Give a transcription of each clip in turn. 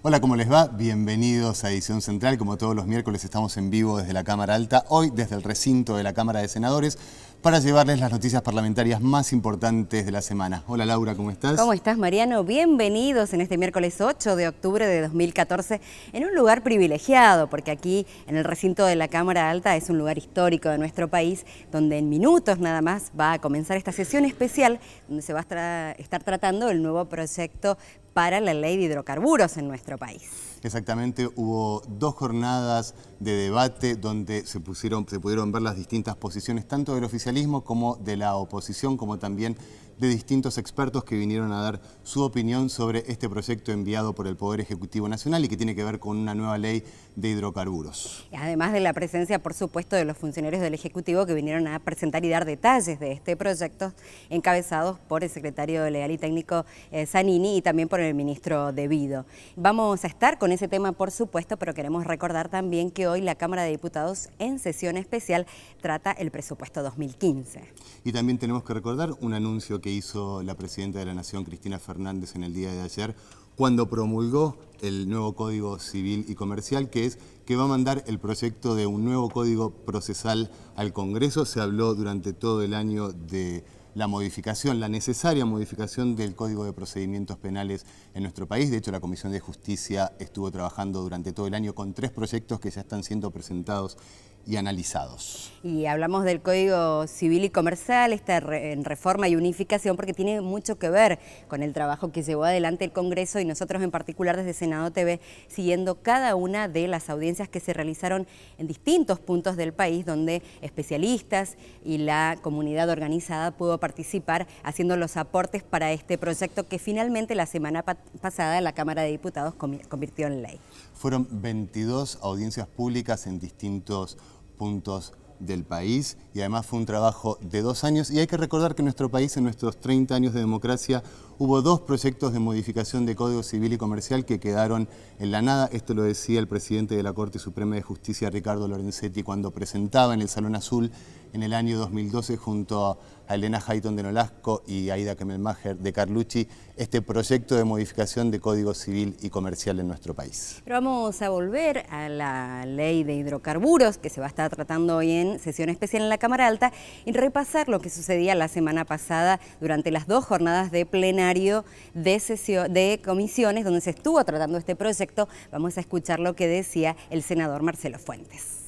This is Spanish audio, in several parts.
Hola, ¿cómo les va? Bienvenidos a Edición Central. Como todos los miércoles estamos en vivo desde la Cámara Alta, hoy desde el recinto de la Cámara de Senadores, para llevarles las noticias parlamentarias más importantes de la semana. Hola Laura, ¿cómo estás? ¿Cómo estás, Mariano? Bienvenidos en este miércoles 8 de octubre de 2014 en un lugar privilegiado, porque aquí en el recinto de la Cámara Alta es un lugar histórico de nuestro país, donde en minutos nada más va a comenzar esta sesión especial donde se va a estar tratando el nuevo proyecto para la ley de hidrocarburos en nuestro país. Exactamente, hubo 2 jornadas de debate donde se pudieron ver las distintas posiciones, tanto del oficialismo como de la oposición, como también de distintos expertos que vinieron a dar su opinión sobre este proyecto enviado por el Poder Ejecutivo Nacional y que tiene que ver con una nueva ley de hidrocarburos. Además de la presencia, por supuesto, de los funcionarios del Ejecutivo que vinieron a presentar y dar detalles de este proyecto, encabezados por el secretario legal y técnico Zanini y también por el ministro De Vido. Vamos a estar con ese tema, por supuesto, pero queremos recordar también que hoy la Cámara de Diputados, en sesión especial, trata el presupuesto 2015. Y también tenemos que recordar un anuncio que hizo la Presidenta de la Nación, Cristina Fernández, en el día de ayer, cuando promulgó el nuevo Código Civil y Comercial, que es que va a mandar el proyecto de un nuevo Código Procesal al Congreso. Se habló durante todo el año de la modificación, la necesaria modificación del Código de Procedimientos Penales en nuestro país. De hecho, la Comisión de Justicia estuvo trabajando durante todo el año con 3 proyectos que ya están siendo presentados y analizados. Y hablamos del Código Civil y Comercial, esta reforma y unificación, porque tiene mucho que ver con el trabajo que llevó adelante el Congreso y nosotros en particular desde Senado TV, siguiendo cada una de las audiencias que se realizaron en distintos puntos del país, donde especialistas y la comunidad organizada pudo participar haciendo los aportes para este proyecto que finalmente la semana pasada la Cámara de Diputados convirtió en ley. Fueron 22 audiencias públicas en distintos puntos del país y además fue un trabajo de 2 años y hay que recordar que en nuestro país, en nuestros 30 años de democracia, hubo 2 proyectos de modificación de Código Civil y Comercial que quedaron en la nada. Esto lo decía el presidente de la Corte Suprema de Justicia, Ricardo Lorenzetti, cuando presentaba en el Salón Azul en el año 2012 junto a Elena Hayton de Nolasco y Aida Kemmelmacher de Carlucci este proyecto de modificación de Código Civil y Comercial en nuestro país. Pero vamos a volver a la ley de hidrocarburos que se va a estar tratando hoy en sesión especial en la Cámara Alta y repasar lo que sucedía la semana pasada durante las 2 jornadas de plenario de comisiones donde se estuvo tratando este proyecto. Vamos a escuchar lo que decía el senador Marcelo Fuentes.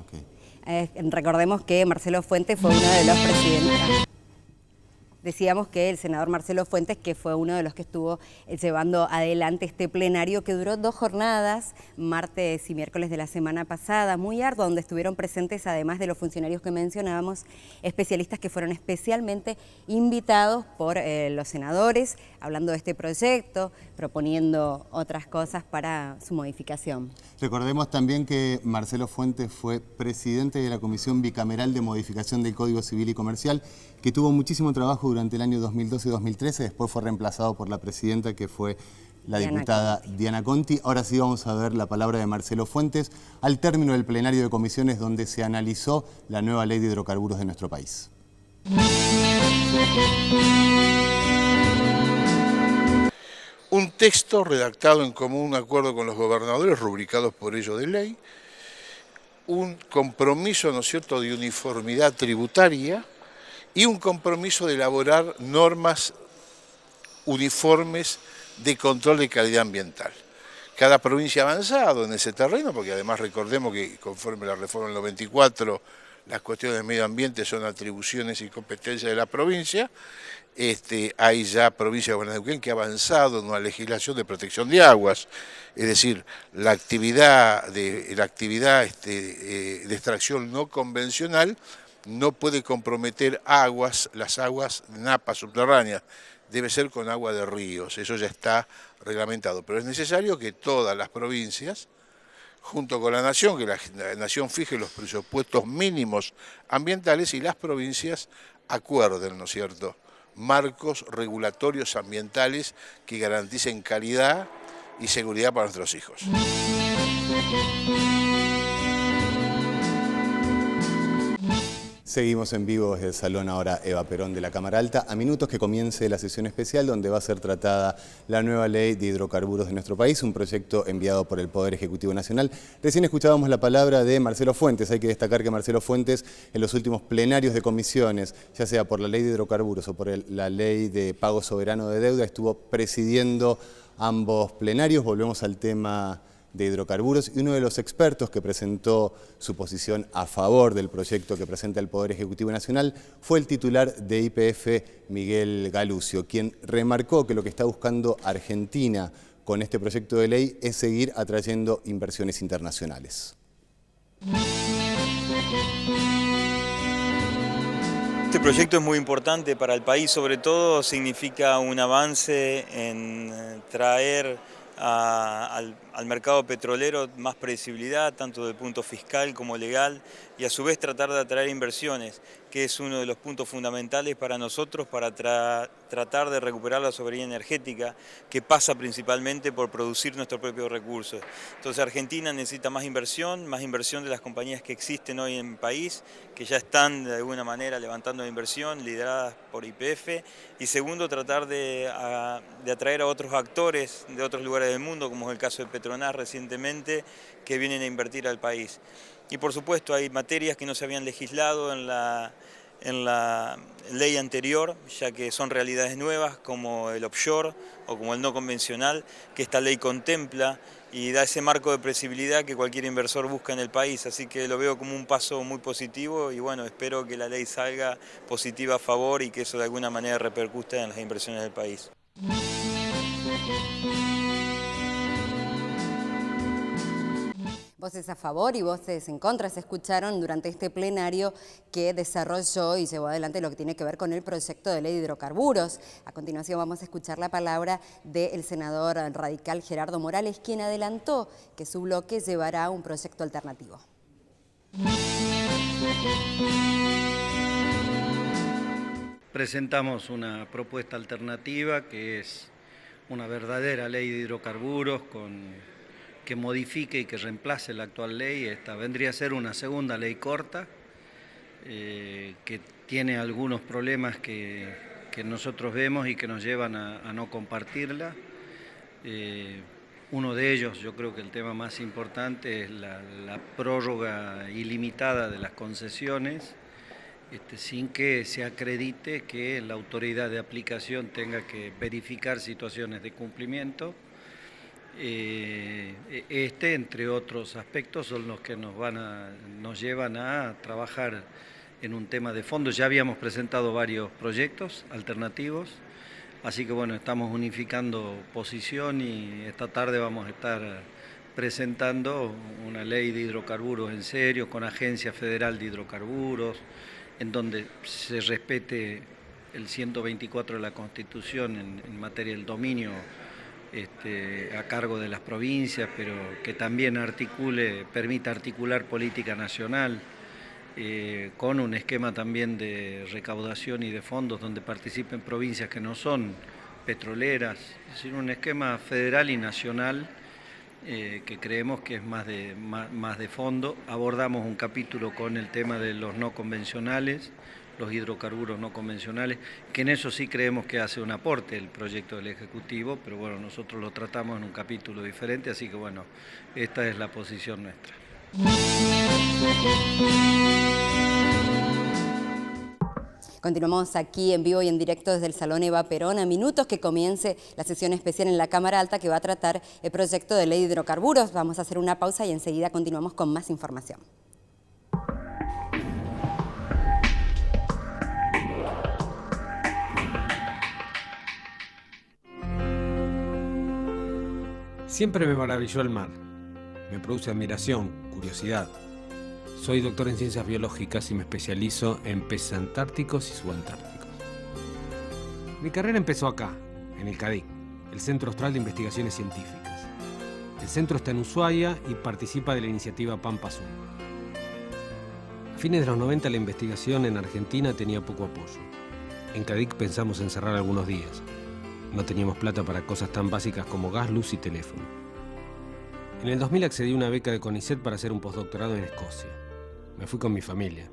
Okay. Recordemos que Marcelo Fuentes fue uno de los presidentes. Decíamos que el senador Marcelo Fuentes, que fue uno de los que estuvo llevando adelante este plenario que duró 2 jornadas, martes y miércoles de la semana pasada, muy arduo, donde estuvieron presentes, además de los funcionarios que mencionábamos, especialistas que fueron especialmente invitados por los senadores, hablando de este proyecto, proponiendo otras cosas para su modificación. Recordemos también que Marcelo Fuentes fue presidente de la Comisión Bicameral de Modificación del Código Civil y Comercial, que tuvo muchísimo trabajo durante el año 2012 y 2013, después fue reemplazado por la presidenta que fue la diputada Diana Conti. Ahora sí vamos a ver la palabra de Marcelo Fuentes al término del plenario de comisiones donde se analizó la nueva ley de hidrocarburos de nuestro país. Un texto redactado en común acuerdo con los gobernadores, rubricados por ello de ley, un compromiso, ¿no es cierto?, de uniformidad tributaria y un compromiso de elaborar normas uniformes de control de calidad ambiental. Cada provincia ha avanzado en ese terreno, porque además recordemos que conforme la reforma del 94, las cuestiones de medio ambiente son atribuciones y competencias de la provincia. Hay ya provincia de Neuquén que ha avanzado en una legislación de protección de aguas, es decir, la actividad de extracción no convencional no puede comprometer las aguas napas subterráneas, debe ser con agua de ríos, eso ya está reglamentado, pero es necesario que todas las provincias, junto con la Nación, que la Nación fije los presupuestos mínimos ambientales y las provincias acuerden, ¿no es cierto?, marcos regulatorios ambientales que garanticen calidad y seguridad para nuestros hijos. Seguimos en vivo desde el Salón ahora Eva Perón de la Cámara Alta, a minutos que comience la sesión especial donde va a ser tratada la nueva ley de hidrocarburos de nuestro país, un proyecto enviado por el Poder Ejecutivo Nacional. Recién escuchábamos la palabra de Marcelo Fuentes. Hay que destacar que Marcelo Fuentes en los últimos plenarios de comisiones, ya sea por la ley de hidrocarburos o por la ley de pago soberano de deuda, estuvo presidiendo ambos plenarios. Volvemos al tema de hidrocarburos, y uno de los expertos que presentó su posición a favor del proyecto que presenta el Poder Ejecutivo Nacional fue el titular de YPF, Miguel Galucio, quien remarcó que lo que está buscando Argentina con este proyecto de ley es seguir atrayendo inversiones internacionales. Este proyecto es muy importante para el país, sobre todo significa un avance en traer al mercado petrolero más previsibilidad, tanto del punto fiscal como legal, y a su vez tratar de atraer inversiones, que es uno de los puntos fundamentales para nosotros para tratar de recuperar la soberanía energética, que pasa principalmente por producir nuestros propios recursos. Entonces Argentina necesita más inversión de las compañías que existen hoy en el país, que ya están de alguna manera levantando inversión, lideradas por YPF, y segundo, tratar de atraer a otros actores de otros lugares del mundo, como es el caso de Petronas recientemente, que vienen a invertir al país. Y por supuesto hay materias que no se habían legislado en la ley anterior, ya que son realidades nuevas como el offshore o como el no convencional, que esta ley contempla y da ese marco de previsibilidad que cualquier inversor busca en el país. Así que lo veo como un paso muy positivo y bueno, espero que la ley salga positiva a favor y que eso de alguna manera repercuta en las inversiones del país. Voces a favor y voces en contra se escucharon durante este plenario que desarrolló y llevó adelante lo que tiene que ver con el proyecto de ley de hidrocarburos. A continuación vamos a escuchar la palabra del senador radical Gerardo Morales, quien adelantó que su bloque llevará un proyecto alternativo. Presentamos una propuesta alternativa que es una verdadera ley de hidrocarburos que modifique y que reemplace la actual ley. Esta vendría a ser una segunda ley corta que tiene algunos problemas que nosotros vemos y que nos llevan a no compartirla. Uno de ellos, yo creo que el tema más importante es la prórroga ilimitada de las concesiones, sin que se acredite que la autoridad de aplicación tenga que verificar situaciones de cumplimiento. Entre otros aspectos, son los que nos llevan a trabajar en un tema de fondo. Ya habíamos presentado varios proyectos alternativos, así que bueno, estamos unificando posición y esta tarde vamos a estar presentando una ley de hidrocarburos en serio, con Agencia Federal de Hidrocarburos, en donde se respete el 124 de la Constitución en materia del dominio a cargo de las provincias, pero que también permita articular política nacional con un esquema también de recaudación y de fondos donde participen provincias que no son petroleras, es decir, un esquema federal y nacional que creemos que es más de fondo. Abordamos un capítulo con el tema de los no convencionales, los hidrocarburos no convencionales, que en eso sí creemos que hace un aporte el proyecto del Ejecutivo, pero bueno, nosotros lo tratamos en un capítulo diferente, así que bueno, esta es la posición nuestra. Continuamos aquí en vivo y en directo desde el Salón Eva Perón, a minutos que comience la sesión especial en la Cámara Alta que va a tratar el proyecto de ley de hidrocarburos. Vamos a hacer una pausa y enseguida continuamos con más información. Siempre me maravilló el mar. Me produce admiración, curiosidad. Soy doctor en ciencias biológicas y me especializo en peces antárticos y subantárticos. Mi carrera empezó acá, en el CADIC, el Centro Austral de Investigaciones Científicas. El centro está en Ushuaia y participa de la iniciativa Pampa Azul. A fines de los 90 la investigación en Argentina tenía poco apoyo. En CADIC pensamos en cerrar algunos días. No teníamos plata para cosas tan básicas como gas, luz y teléfono. En el 2000 accedí a una beca de CONICET para hacer un postdoctorado en Escocia. Me fui con mi familia.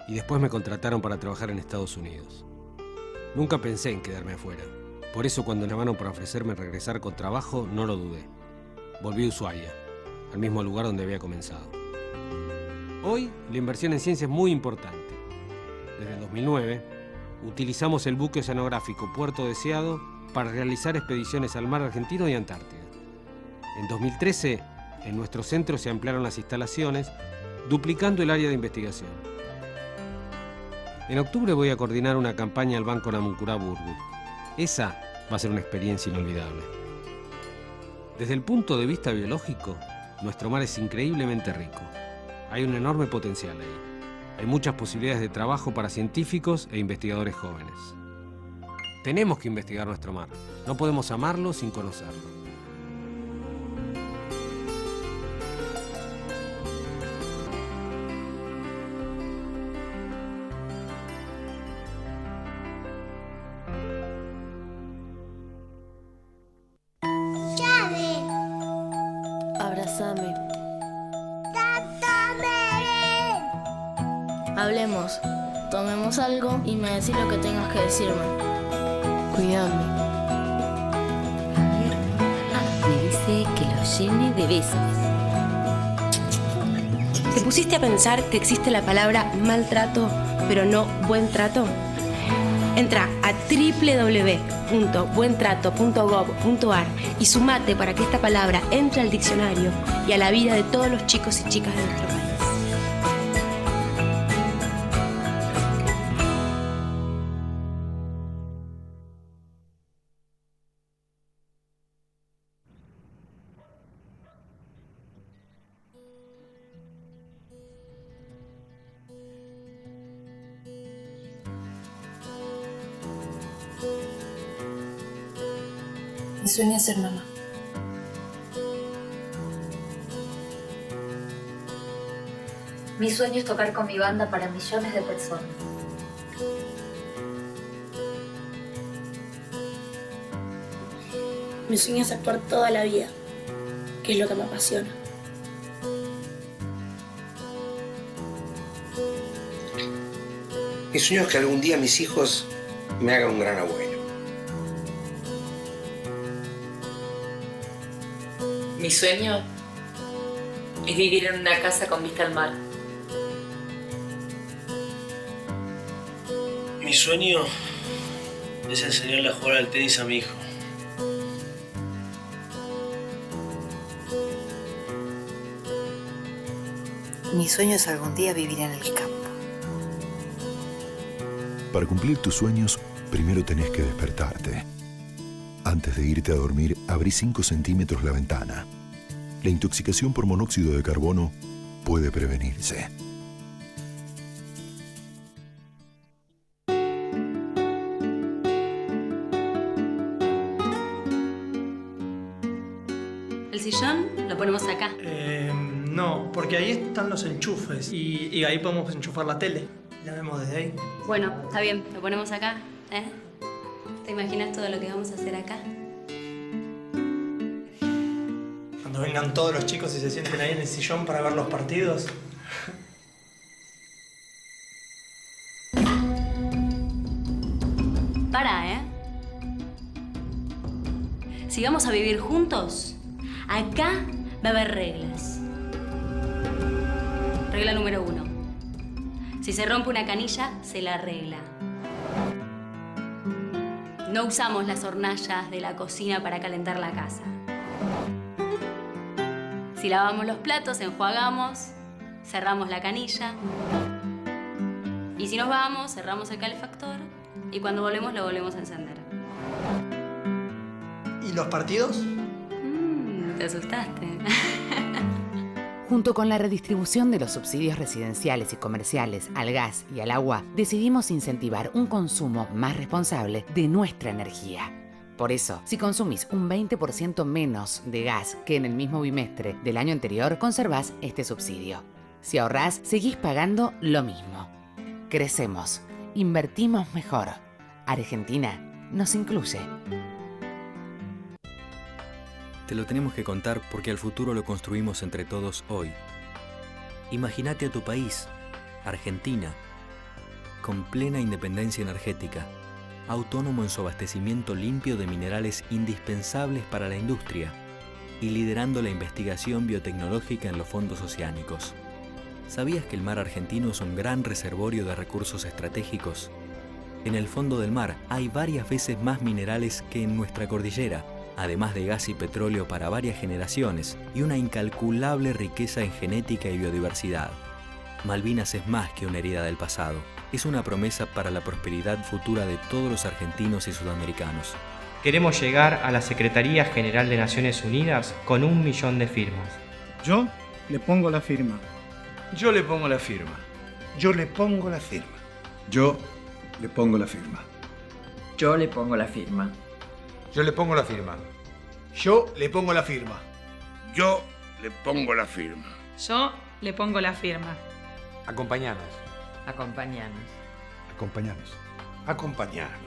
y después me contrataron para trabajar en Estados Unidos. Nunca pensé en quedarme afuera. Por eso cuando llamaron para ofrecerme regresar con trabajo, no lo dudé. Volví a Ushuaia, al mismo lugar donde había comenzado. Hoy, la inversión en ciencia es muy importante. Desde el 2009, utilizamos el buque oceanográfico Puerto Deseado para realizar expediciones al mar argentino y Antártida. En 2013, en nuestro centro se ampliaron las instalaciones, duplicando el área de investigación. En octubre voy a coordinar una campaña al Banco Namuncurá Burgut. Esa va a ser una experiencia inolvidable. Desde el punto de vista biológico, nuestro mar es increíblemente rico. Hay un enorme potencial ahí. Hay muchas posibilidades de trabajo para científicos e investigadores jóvenes. Tenemos que investigar nuestro mar. No podemos amarlo sin conocerlo. Abrázame. Hablemos, tomemos algo y me decís lo que tengas que decirme. Cuídame. Javier me dice que lo llene de besos. ¿Te pusiste a pensar que existe la palabra maltrato, pero no buen trato? Entra a www.buentrato.gov.ar y sumate para que esta palabra entre al diccionario y a la vida de todos los chicos y chicas de nuestro país. Mi sueño es ser mamá. Mi sueño es tocar con mi banda para millones de personas. Mi sueño es actuar toda la vida, que es lo que me apasiona. Mi sueño es que algún día mis hijos me hagan un gran abuelo. Mi sueño es vivir en una casa con vista al mar. Mi sueño es enseñarle a jugar al tenis a mi hijo. Mi sueño es algún día vivir en el campo. Para cumplir tus sueños, primero tenés que despertarte. Antes de irte a dormir, abrí 5 centímetros la ventana. La intoxicación por monóxido de carbono puede prevenirse. ¿El sillón lo ponemos acá? No, porque ahí están los enchufes y ahí podemos enchufar la tele. La vemos desde ahí. Bueno, está bien, lo ponemos acá, ¿eh? ¿Te imaginas todo lo que vamos a hacer acá? Cuando vengan todos los chicos y se sienten ahí en el sillón para ver los partidos. Pará, ¿eh? Si vamos a vivir juntos, acá va a haber reglas. Regla número 1. Si se rompe una canilla, se la arregla. No usamos las hornallas de la cocina para calentar la casa. Si lavamos los platos, enjuagamos, cerramos la canilla. Y si nos vamos, cerramos el calefactor y cuando volvemos lo volvemos a encender. ¿Y los partidos? Te asustaste. Junto con la redistribución de los subsidios residenciales y comerciales al gas y al agua, decidimos incentivar un consumo más responsable de nuestra energía. Por eso, si consumís un 20% menos de gas que en el mismo bimestre del año anterior, conservás este subsidio. Si ahorrás, seguís pagando lo mismo. Crecemos, invertimos mejor. Argentina nos incluye. Te lo tenemos que contar porque el futuro lo construimos entre todos hoy. Imagínate a tu país, Argentina, con plena independencia energética, autónomo en su abastecimiento limpio de minerales indispensables para la industria y liderando la investigación biotecnológica en los fondos oceánicos. ¿Sabías que el mar argentino es un gran reservorio de recursos estratégicos? En el fondo del mar hay varias veces más minerales que en nuestra cordillera, además de gas y petróleo para varias generaciones y una incalculable riqueza en genética y biodiversidad. Malvinas es más que una herida del pasado, es una promesa para la prosperidad futura de todos los argentinos y sudamericanos. Queremos llegar a la Secretaría General de Naciones Unidas con 1 millón de firmas. Yo le pongo la firma. Yo le pongo la firma. Yo le pongo la firma. Yo le pongo la firma. Yo le pongo la firma. Yo le pongo la firma. Yo le pongo la firma. Yo le pongo la firma. Yo le pongo la firma. Acompañanos. Acompañanos. Acompañanos. Acompañarnos.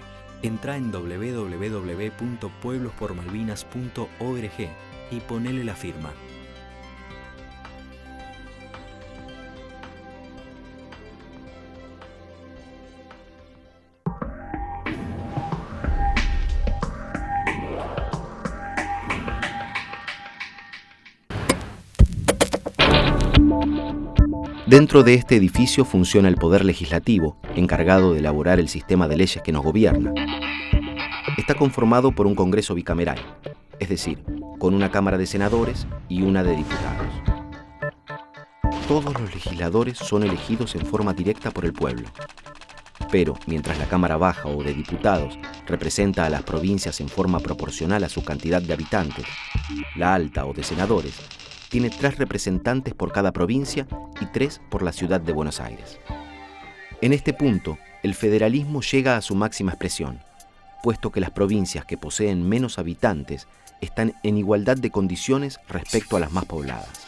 Entra en www.pueblospormalvinas.org y ponele la firma. Dentro de este edificio funciona el Poder Legislativo, encargado de elaborar el sistema de leyes que nos gobierna. Está conformado por un Congreso bicameral, es decir, con una Cámara de Senadores y una de Diputados. Todos los legisladores son elegidos en forma directa por el pueblo. Pero, mientras la Cámara Baja o de Diputados representa a las provincias en forma proporcional a su cantidad de habitantes, la Alta o de Senadores tiene 3 representantes por cada provincia y 3 por la ciudad de Buenos Aires. En este punto, el federalismo llega a su máxima expresión, puesto que las provincias que poseen menos habitantes están en igualdad de condiciones respecto a las más pobladas.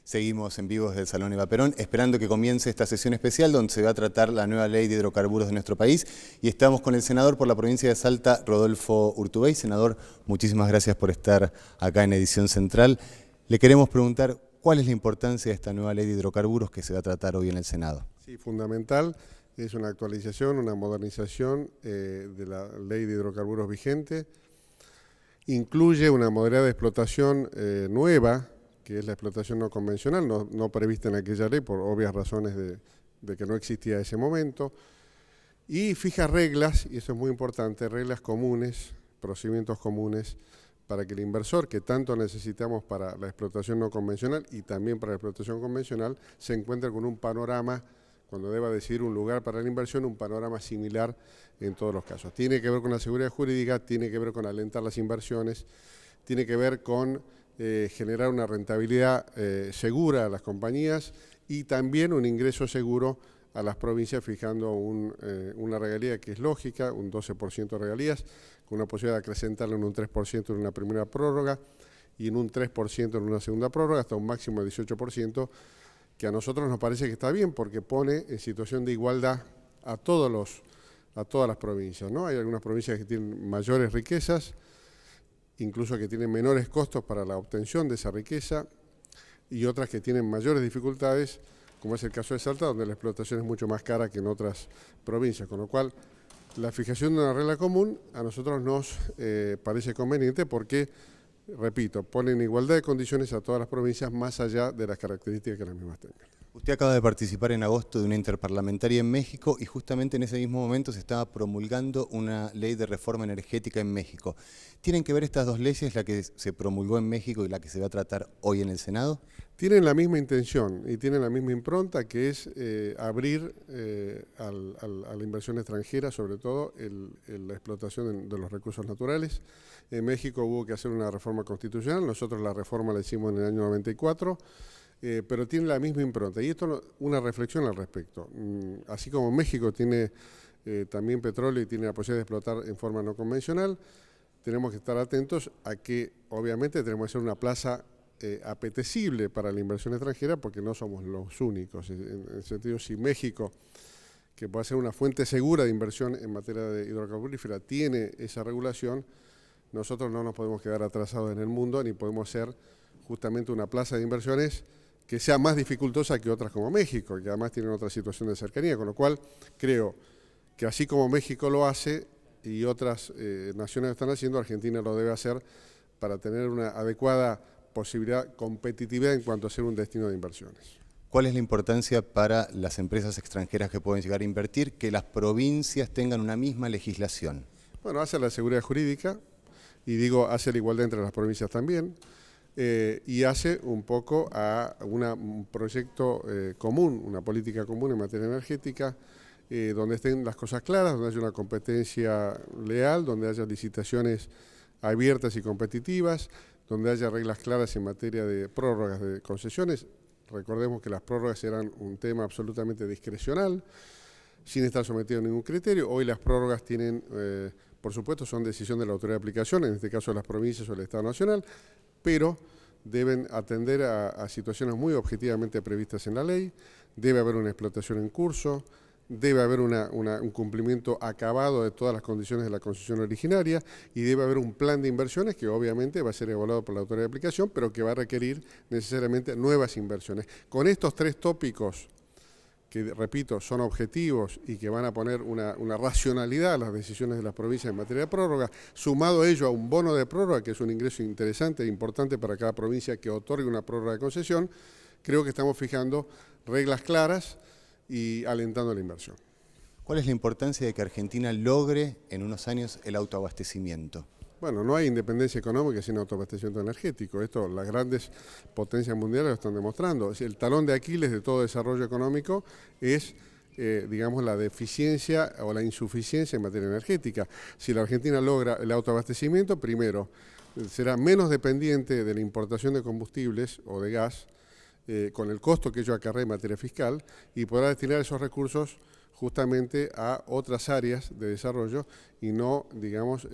Seguimos en vivo desde el Salón Eva Perón, esperando que comience esta sesión especial donde se va a tratar la nueva ley de hidrocarburos de nuestro país. Y estamos con el senador por la provincia de Salta, Rodolfo Urtubey. Senador, muchísimas gracias por estar acá en Edición Central. Le queremos preguntar cuál es la importancia de esta nueva ley de hidrocarburos que se va a tratar hoy en el Senado. Sí, fundamental. Es una actualización, una modernización de la ley de hidrocarburos vigente. Incluye una modalidad de explotación nueva, que es la explotación no convencional, no prevista en aquella ley por obvias razones de que no existía ese momento, y fija reglas, y eso es muy importante, reglas comunes, procedimientos comunes, para que el inversor, que tanto necesitamos para la explotación no convencional y también para la explotación convencional, se encuentre con un panorama, cuando deba decidir un lugar para la inversión, un panorama similar en todos los casos. Tiene que ver con la seguridad jurídica, tiene que ver con alentar las inversiones, tiene que ver con generar una rentabilidad segura a las compañías y también un ingreso seguro a las provincias, fijando una regalía que es lógica, un 12% de regalías, con una posibilidad de acrecentarlo en un 3% en una primera prórroga y en un 3% en una segunda prórroga, hasta un máximo de 18%, que a nosotros nos parece que está bien porque pone en situación de igualdad a todas las provincias, ¿no? Hay algunas provincias que tienen mayores riquezas, incluso que tienen menores costos para la obtención de esa riqueza, y otras que tienen mayores dificultades, como es el caso de Salta, donde la explotación es mucho más cara que en otras provincias, con lo cual la fijación de una regla común a nosotros nos parece conveniente porque, repito, pone en igualdad de condiciones a todas las provincias más allá de las características que las mismas tengan. Usted acaba de participar en agosto de una interparlamentaria en México y justamente en ese mismo momento se estaba promulgando una ley de reforma energética en México. ¿Tienen que ver estas dos leyes, la que se promulgó en México y la que se va a tratar hoy en el Senado? Tienen la misma intención y tienen la misma impronta, que es abrir a la inversión extranjera, sobre todo la explotación de los recursos naturales. En México hubo que hacer una reforma constitucional, nosotros la reforma la hicimos en el año 94, pero tiene la misma impronta. Y esto, una reflexión al respecto. Así como México tiene también petróleo y tiene la posibilidad de explotar en forma no convencional, tenemos que estar atentos a que obviamente tenemos que ser una plaza apetecible para la inversión extranjera, porque no somos los únicos. En el sentido, si México, que puede ser una fuente segura de inversión en materia de hidrocarburífera, tiene esa regulación, nosotros no nos podemos quedar atrasados en el mundo, ni podemos ser justamente una plaza de inversiones que sea más dificultosa que otras como México, que además tienen otra situación de cercanía, con lo cual creo que así como México lo hace y otras naciones lo están haciendo, Argentina lo debe hacer para tener una adecuada posibilidad competitiva en cuanto a ser un destino de inversiones. ¿Cuál es la importancia para las empresas extranjeras que pueden llegar a invertir que las provincias tengan una misma legislación? Bueno, hace la seguridad jurídica, y digo, hace la igualdad entre las provincias también, y hace un poco a un proyecto común, una política común en materia energética, donde estén las cosas claras, donde haya una competencia leal, donde haya licitaciones abiertas y competitivas, donde haya reglas claras en materia de prórrogas de concesiones. Recordemos que las prórrogas eran un tema absolutamente discrecional, sin estar sometido a ningún criterio. Hoy las prórrogas tienen, por supuesto, son decisión de la autoridad de aplicación, en este caso las provincias o el Estado Nacional, pero deben atender a situaciones muy objetivamente previstas en la ley, debe haber una explotación en curso, debe haber un cumplimiento acabado de todas las condiciones de la concesión originaria y debe haber un plan de inversiones que obviamente va a ser evaluado por la autoridad de aplicación, pero que va a requerir necesariamente nuevas inversiones. Con estos tres tópicos, que repito, son objetivos y que van a poner una racionalidad a las decisiones de las provincias en materia de prórroga, sumado a ello a un bono de prórroga, que es un ingreso interesante e importante para cada provincia que otorgue una prórroga de concesión, creo que estamos fijando reglas claras y alentando la inversión. ¿Cuál es la importancia de que Argentina logre en unos años el autoabastecimiento? Bueno, no hay independencia económica sin autoabastecimiento energético. Esto las grandes potencias mundiales lo están demostrando. El talón de Aquiles de todo desarrollo económico es, digamos, la deficiencia o la insuficiencia en materia energética. Si la Argentina logra el autoabastecimiento, primero, será menos dependiente de la importación de combustibles o de gas, con el costo que ello acarrea en materia fiscal, y podrá destinar esos recursos justamente a otras áreas de desarrollo y no, digamos,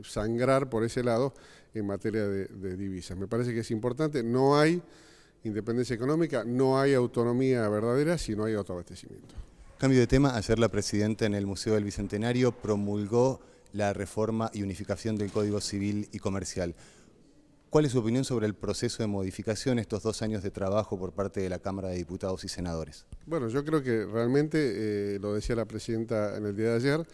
sangrar por ese lado en materia de divisas. Me parece que es importante, no hay independencia económica, no hay autonomía verdadera si no hay autoabastecimiento. Cambio de tema, ayer la presidenta en el Museo del Bicentenario promulgó la reforma y unificación del Código Civil y Comercial. ¿Cuál es su opinión sobre el proceso de modificación, estos 2 años de trabajo por parte de la Cámara de Diputados y Senadores? Bueno, yo creo que realmente, lo decía la presidenta en el día de ayer,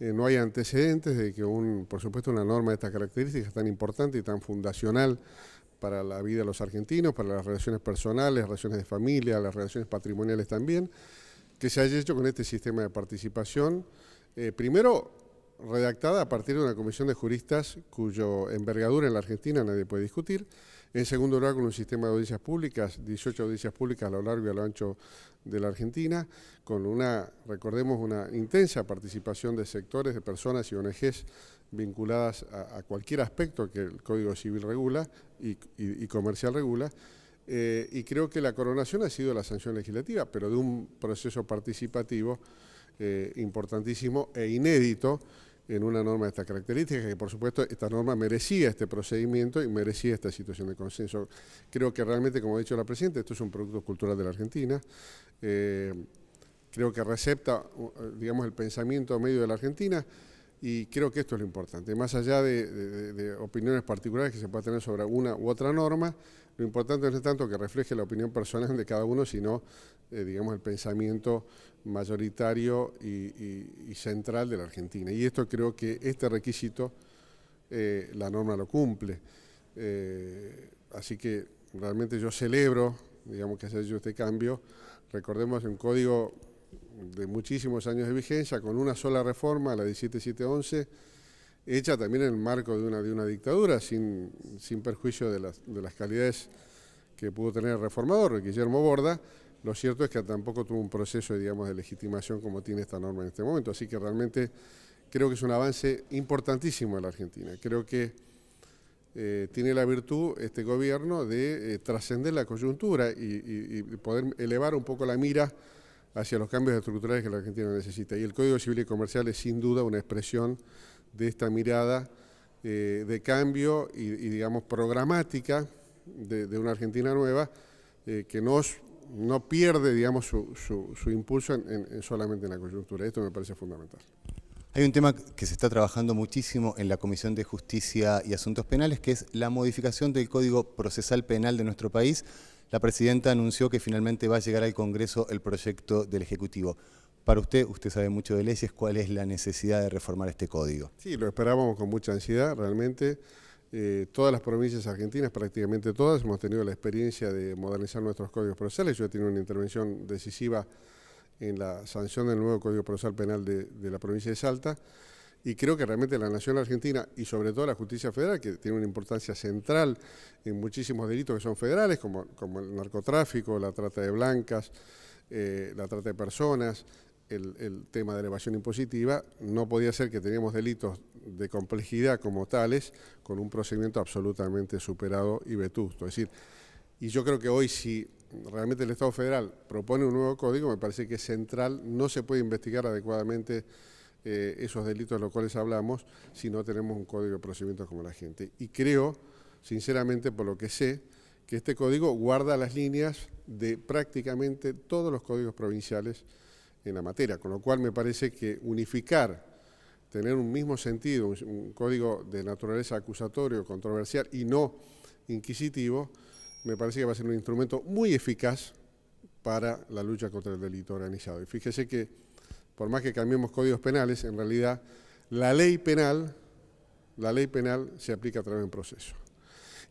no hay antecedentes de que, por supuesto, una norma de estas características tan importante y tan fundacional para la vida de los argentinos, para las relaciones personales, relaciones de familia, las relaciones patrimoniales también, que se haya hecho con este sistema de participación, primero redactada a partir de una comisión de juristas cuyo envergadura en la Argentina nadie puede discutir. En segundo lugar, con un sistema de audiencias públicas, 18 audiencias públicas a lo largo y a lo ancho de la Argentina, con recordemos, una intensa participación de sectores, de personas y ONGs vinculadas a cualquier aspecto que el Código Civil regula y comercial regula. Y creo que la coronación ha sido la sanción legislativa, pero de un proceso participativo importantísimo e inédito en una norma de estas características, que por supuesto esta norma merecía este procedimiento y merecía esta situación de consenso. Creo que realmente, como ha dicho la presidenta, esto es un producto cultural de la Argentina. Creo que recepta, digamos, el pensamiento medio de la Argentina, y creo que esto es lo importante. Más allá de opiniones particulares que se pueda tener sobre una u otra norma, lo importante no es tanto que refleje la opinión personal de cada uno, sino, digamos, el pensamiento mayoritario y central de la Argentina. Y esto creo que este requisito la norma lo cumple. Así que realmente yo celebro, digamos, que se haya hecho este cambio. Recordemos un código de muchísimos años de vigencia, con una sola reforma, la 17711, hecha también en el marco de una dictadura, sin perjuicio de las calidades que pudo tener el reformador, Guillermo Borda. Lo cierto es que tampoco tuvo un proceso, digamos, de legitimación como tiene esta norma en este momento. Así que realmente creo que es un avance importantísimo en la Argentina. Creo que tiene la virtud este gobierno de trascender la coyuntura y poder elevar un poco la mira hacia los cambios estructurales que la Argentina necesita. Y el Código Civil y Comercial es sin duda una expresión de esta mirada de cambio y digamos, programática de una Argentina nueva que no pierde, digamos, su impulso solamente en la coyuntura. Esto me parece fundamental. Hay un tema que se está trabajando muchísimo en la Comisión de Justicia y Asuntos Penales, que es la modificación del Código Procesal Penal de nuestro país. La presidenta anunció que finalmente va a llegar al Congreso el proyecto del Ejecutivo. Para usted sabe mucho de leyes, ¿cuál es la necesidad de reformar este código? Sí, lo esperábamos con mucha ansiedad, realmente. Todas las provincias argentinas, prácticamente todas, hemos tenido la experiencia de modernizar nuestros códigos procesales. Yo he tenido una intervención decisiva en la sanción del nuevo Código Procesal Penal de la provincia de Salta, y creo que realmente la nación argentina y sobre todo la justicia federal, que tiene una importancia central en muchísimos delitos que son federales, como el narcotráfico, la trata de blancas, la trata de personas, el tema de la evasión impositiva, no podía ser que teníamos delitos de complejidad como tales con un procedimiento absolutamente superado y vetusto. Es decir, y yo creo que hoy si realmente el Estado federal propone un nuevo código, me parece que es central, no se puede investigar adecuadamente esos delitos de los cuales hablamos si no tenemos un código de procedimientos como la gente. Y creo, sinceramente, por lo que sé, que este código guarda las líneas de prácticamente todos los códigos provinciales en la materia, con lo cual me parece que unificar, tener un mismo sentido, un código de naturaleza acusatorio, controversial y no inquisitivo, me parece que va a ser un instrumento muy eficaz para la lucha contra el delito organizado. Y fíjese que, por más que cambiemos códigos penales, en realidad la ley penal se aplica a través de un proceso.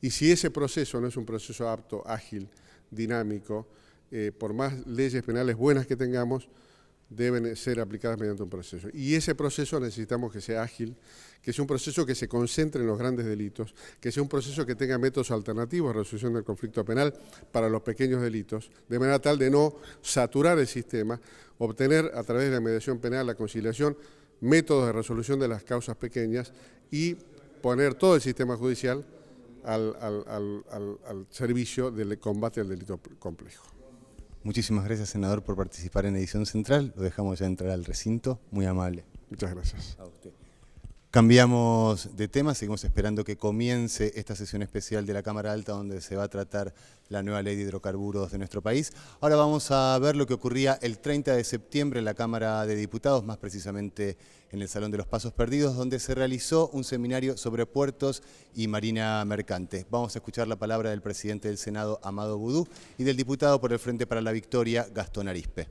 Y si ese proceso no es un proceso apto, ágil, dinámico, por más leyes penales buenas que tengamos, deben ser aplicadas mediante un proceso. Y ese proceso necesitamos que sea ágil, que sea un proceso que se concentre en los grandes delitos, que sea un proceso que tenga métodos alternativos de resolución del conflicto penal para los pequeños delitos, de manera tal de no saturar el sistema, obtener a través de la mediación penal, la conciliación, métodos de resolución de las causas pequeñas y poner todo el sistema judicial al servicio del combate al delito complejo. Muchísimas gracias, senador, por participar en Edición Central. Lo dejamos ya entrar al recinto. Muy amable. Muchas gracias. A usted. Cambiamos de tema, seguimos esperando que comience esta sesión especial de la Cámara Alta donde se va a tratar la nueva ley de hidrocarburos de nuestro país. Ahora vamos a ver lo que ocurría el 30 de septiembre en la Cámara de Diputados, más precisamente en el Salón de los Pasos Perdidos, donde se realizó un seminario sobre puertos y marina mercante. Vamos a escuchar la palabra del presidente del Senado, Amado Boudou, y del diputado por el Frente para la Victoria, Gastón Arizpe.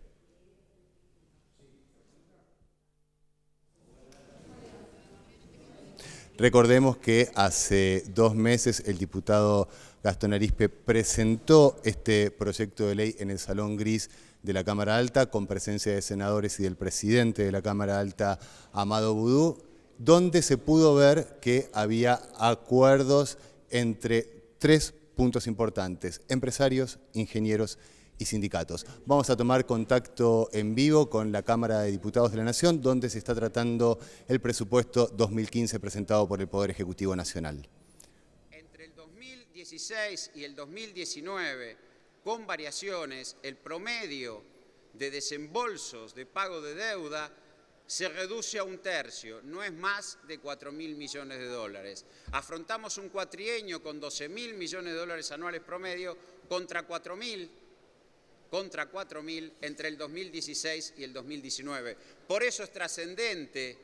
Recordemos que hace 2 meses el diputado Gastón Arizpe presentó este proyecto de ley en el Salón Gris de la Cámara Alta, con presencia de senadores y del presidente de la Cámara Alta, Amado Boudou, donde se pudo ver que había acuerdos entre 3 puntos importantes: empresarios, ingenieros y sindicatos. Vamos a tomar contacto en vivo con la Cámara de Diputados de la Nación, donde se está tratando el presupuesto 2015 presentado por el Poder Ejecutivo Nacional. Entre el 2016 y el 2019, con variaciones, el promedio de desembolsos de pago de deuda se reduce a 1/3, no es más de 4.000 millones de dólares. Afrontamos un cuatrienio con 12.000 millones de dólares anuales promedio contra 4.000 entre el 2016 y el 2019. Por eso es trascendente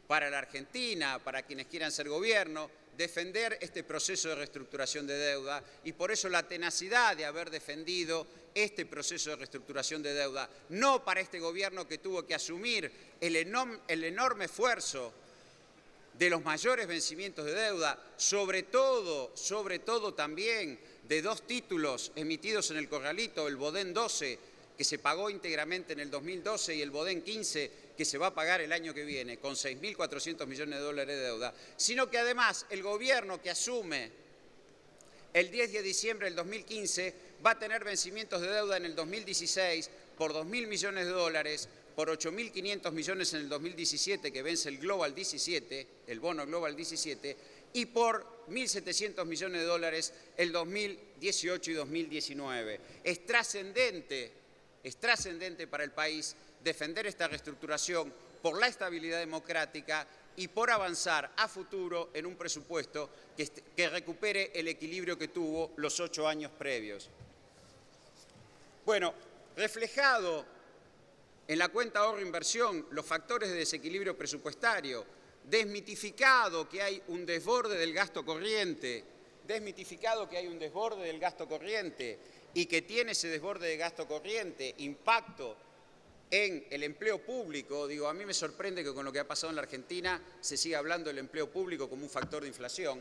para la Argentina, para quienes quieran ser gobierno, defender este proceso de reestructuración de deuda, y por eso la tenacidad de haber defendido este proceso de reestructuración de deuda, no para este gobierno que tuvo que asumir el enorme esfuerzo de los mayores vencimientos de deuda, sobre todo también de 2 títulos emitidos en el Corralito, el Bodén 12, que se pagó íntegramente en el 2012, y el Bodén 15, que se va a pagar el año que viene, con 6.400 millones de dólares de deuda, sino que además el gobierno que asume el 10 de diciembre del 2015 va a tener vencimientos de deuda en el 2016 por 2.000 millones de dólares, por 8.500 millones en el 2017, que vence el Global 17, el bono Global 17, y por 1.700 millones de dólares el 2018 y 2019. Es trascendente para el país defender esta reestructuración por la estabilidad democrática y por avanzar a futuro en un presupuesto que recupere el equilibrio que tuvo los 8 años previos. Bueno, reflejado en la cuenta ahorro-inversión los factores de desequilibrio presupuestario, desmitificado que hay un desborde del gasto corriente, y que tiene ese desborde de gasto corriente impacto en el empleo público. Digo, a mí me sorprende que con lo que ha pasado en la Argentina se siga hablando del empleo público como un factor de inflación.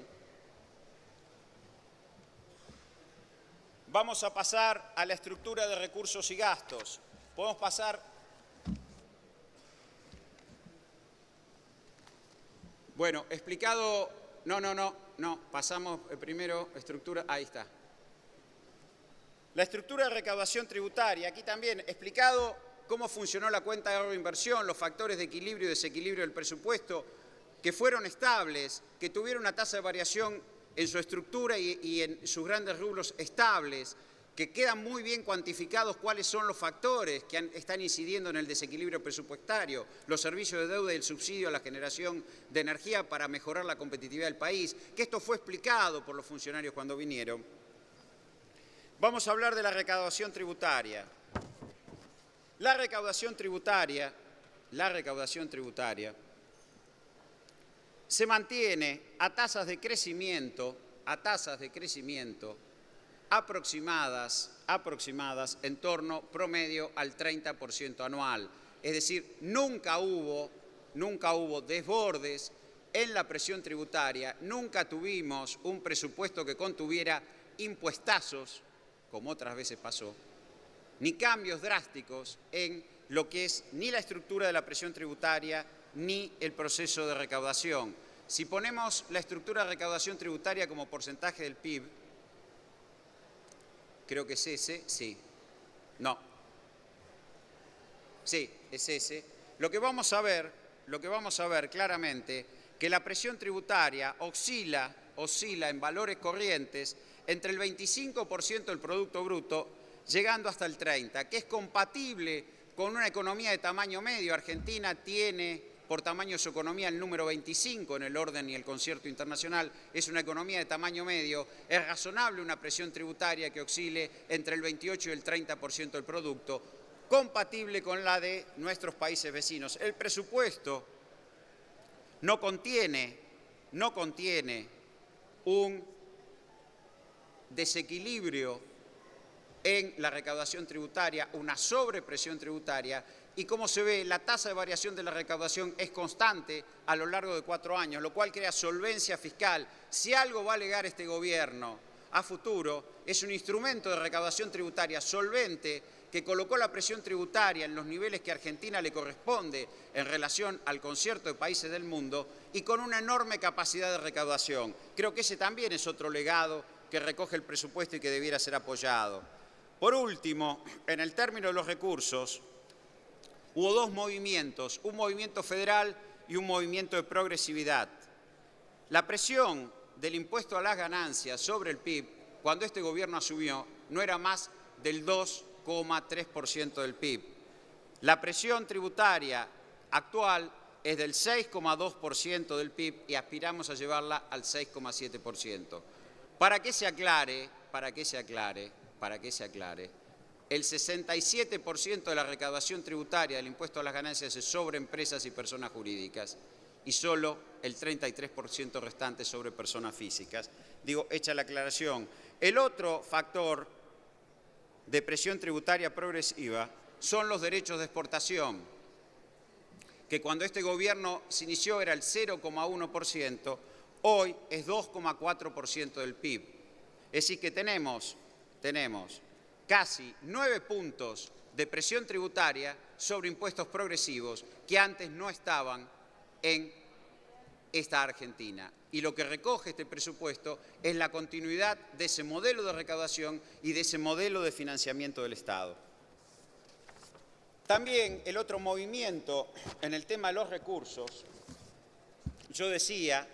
Vamos a pasar a la estructura de recursos y gastos. Podemos pasar. Bueno, explicado. No. Pasamos primero estructura. Ahí está. La estructura de recaudación tributaria. Aquí también explicado cómo funcionó la cuenta de ahorro e inversión, los factores de equilibrio y desequilibrio del presupuesto, que fueron estables, que tuvieron una tasa de variación en su estructura y en sus grandes rubros estables, que quedan muy bien cuantificados cuáles son los factores que están incidiendo en el desequilibrio presupuestario, los servicios de deuda y el subsidio a la generación de energía para mejorar la competitividad del país, que esto fue explicado por los funcionarios cuando vinieron. Vamos a hablar de la recaudación tributaria. La recaudación tributaria se mantiene a tasas de crecimiento aproximadas en torno promedio al 30% anual. Es decir, nunca hubo desbordes en la presión tributaria, nunca tuvimos un presupuesto que contuviera impuestazos, como otras veces pasó, ni cambios drásticos en lo que es ni la estructura de la presión tributaria ni el proceso de recaudación. Si ponemos la estructura de recaudación tributaria como porcentaje del PIB, creo que es ese, sí, no, sí, es ese. Lo que vamos a ver claramente, que la presión tributaria oscila en valores corrientes entre el 25% del Producto Bruto, llegando hasta el 30%, que es compatible con una economía de tamaño medio. Argentina tiene, por tamaño de su economía, el número 25 en el orden y el concierto internacional. Es una economía de tamaño medio. Es razonable una presión tributaria que oscile entre el 28 y el 30% del producto, compatible con la de nuestros países vecinos. El presupuesto no contiene un desequilibrio en la recaudación tributaria, una sobrepresión tributaria, y como se ve, la tasa de variación de la recaudación es constante a lo largo de 4 años, lo cual crea solvencia fiscal. Si algo va a alegar este gobierno a futuro, es un instrumento de recaudación tributaria solvente que colocó la presión tributaria en los niveles que a Argentina le corresponde en relación al concierto de países del mundo y con una enorme capacidad de recaudación. Creo que ese también es otro legado que recoge el presupuesto y que debiera ser apoyado. Por último, en el término de los recursos, hubo 2 movimientos, un movimiento federal y un movimiento de progresividad. La presión del impuesto a las ganancias sobre el PIB, cuando este gobierno asumió, no era más del 2,3% del PIB. La presión tributaria actual es del 6,2% del PIB y aspiramos a llevarla al 6,7%. Para que se aclare, el 67% de la recaudación tributaria del impuesto a las ganancias es sobre empresas y personas jurídicas y solo el 33% restante sobre personas físicas. Digo, hecha la aclaración. El otro factor de presión tributaria progresiva son los derechos de exportación, que cuando este gobierno se inició era el 0,1%, hoy es 2,4% del PIB. Es decir, que tenemos casi 9 puntos de presión tributaria sobre impuestos progresivos que antes no estaban en esta Argentina. Y lo que recoge este presupuesto es la continuidad de ese modelo de recaudación y de ese modelo de financiamiento del Estado. También el otro movimiento en el tema de los recursos, yo decía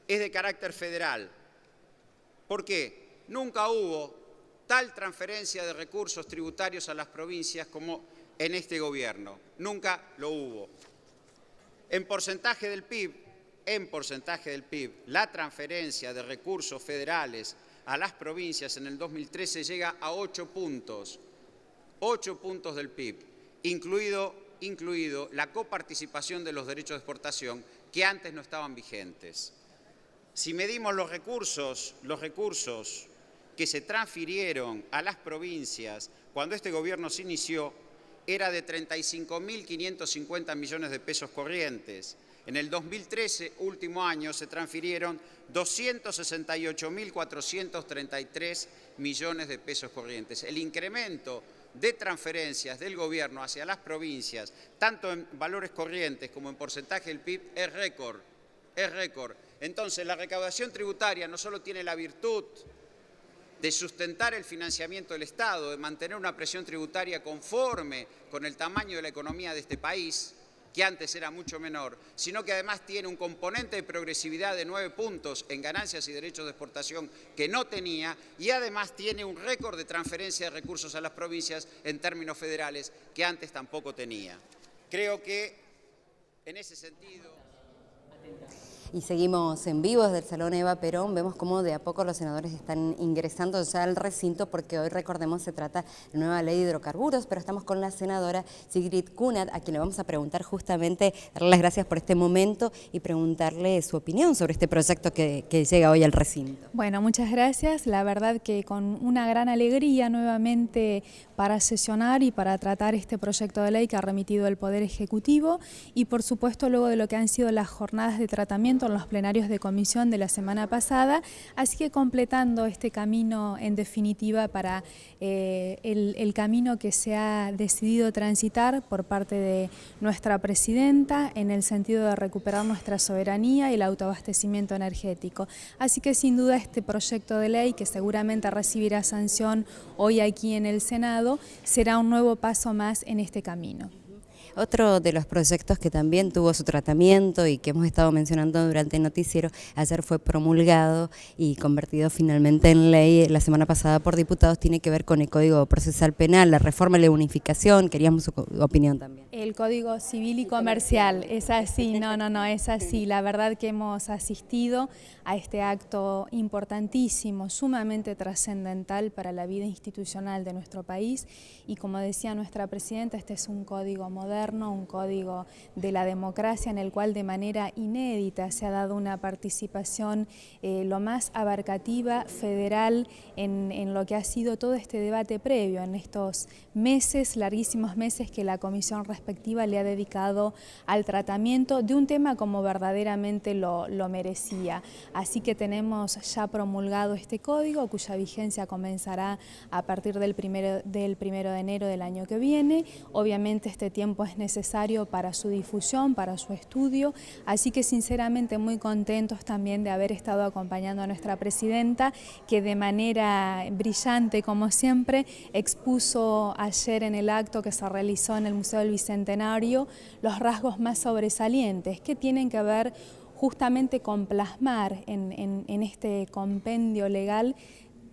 es de carácter federal. ¿Por qué? Nunca hubo tal transferencia de recursos tributarios a las provincias como en este gobierno. Nunca lo hubo. En porcentaje del PIB, la transferencia de recursos federales a las provincias en el 2013 llega a 8 puntos. 8 puntos del PIB, incluido la coparticipación de los derechos de exportación que antes no estaban vigentes. Si medimos los recursos que se transfirieron a las provincias cuando este gobierno se inició, era de 35.550 millones de pesos corrientes. En el 2013, último año, se transfirieron 268.433 millones de pesos corrientes. El incremento de transferencias del gobierno hacia las provincias, tanto en valores corrientes como en porcentaje del PIB, es récord. Entonces, la recaudación tributaria no solo tiene la virtud de sustentar el financiamiento del Estado, de mantener una presión tributaria conforme con el tamaño de la economía de este país, que antes era mucho menor, sino que además tiene un componente de progresividad de 9 puntos en ganancias y derechos de exportación que no tenía, y además tiene un récord de transferencia de recursos a las provincias en términos federales que antes tampoco tenía. Creo que en ese sentido... Y seguimos en vivo desde el Salón Eva Perón. Vemos cómo de a poco los senadores están ingresando ya al recinto, porque hoy, recordemos, se trata de la nueva ley de hidrocarburos, pero estamos con la senadora Sigrid Kunat, a quien le vamos a preguntar justamente, darle las gracias por este momento y preguntarle su opinión sobre este proyecto que llega hoy al recinto. Bueno, muchas gracias. La verdad que con una gran alegría nuevamente para sesionar y para tratar este proyecto de ley que ha remitido el Poder Ejecutivo, y por supuesto luego de lo que han sido las jornadas de tratamiento en los plenarios de comisión de la semana pasada, así que completando este camino en definitiva para el camino que se ha decidido transitar por parte de nuestra presidenta en el sentido de recuperar nuestra soberanía y el autoabastecimiento energético. Así que sin duda este proyecto de ley, que seguramente recibirá sanción hoy aquí en el Senado, será un nuevo paso más en este camino. Otro de los proyectos que también tuvo su tratamiento y que hemos estado mencionando durante el noticiero, ayer fue promulgado y convertido finalmente en ley la semana pasada por diputados, tiene que ver con el Código Procesal Penal, la reforma y la unificación. Queríamos su opinión también. El Código Civil y Comercial, es así, no, es así. La verdad que hemos asistido a este acto importantísimo, sumamente trascendental para la vida institucional de nuestro país, y como decía nuestra presidenta, este es un código moderno, un código de la democracia en el cual de manera inédita se ha dado una participación lo más abarcativa, federal, en lo que ha sido todo este debate previo, en estos meses, larguísimos meses que la comisión respectiva le ha dedicado al tratamiento de un tema como verdaderamente lo merecía. Así que tenemos ya promulgado este código, cuya vigencia comenzará a partir del primero de enero del año que viene. Obviamente este tiempo es necesario para su difusión, para su estudio, así que sinceramente muy contentos también de haber estado acompañando a nuestra presidenta, que de manera brillante, como siempre, expuso ayer en el acto que se realizó en el Museo del Bicentenario los rasgos más sobresalientes que tienen que ver justamente con plasmar en este compendio legal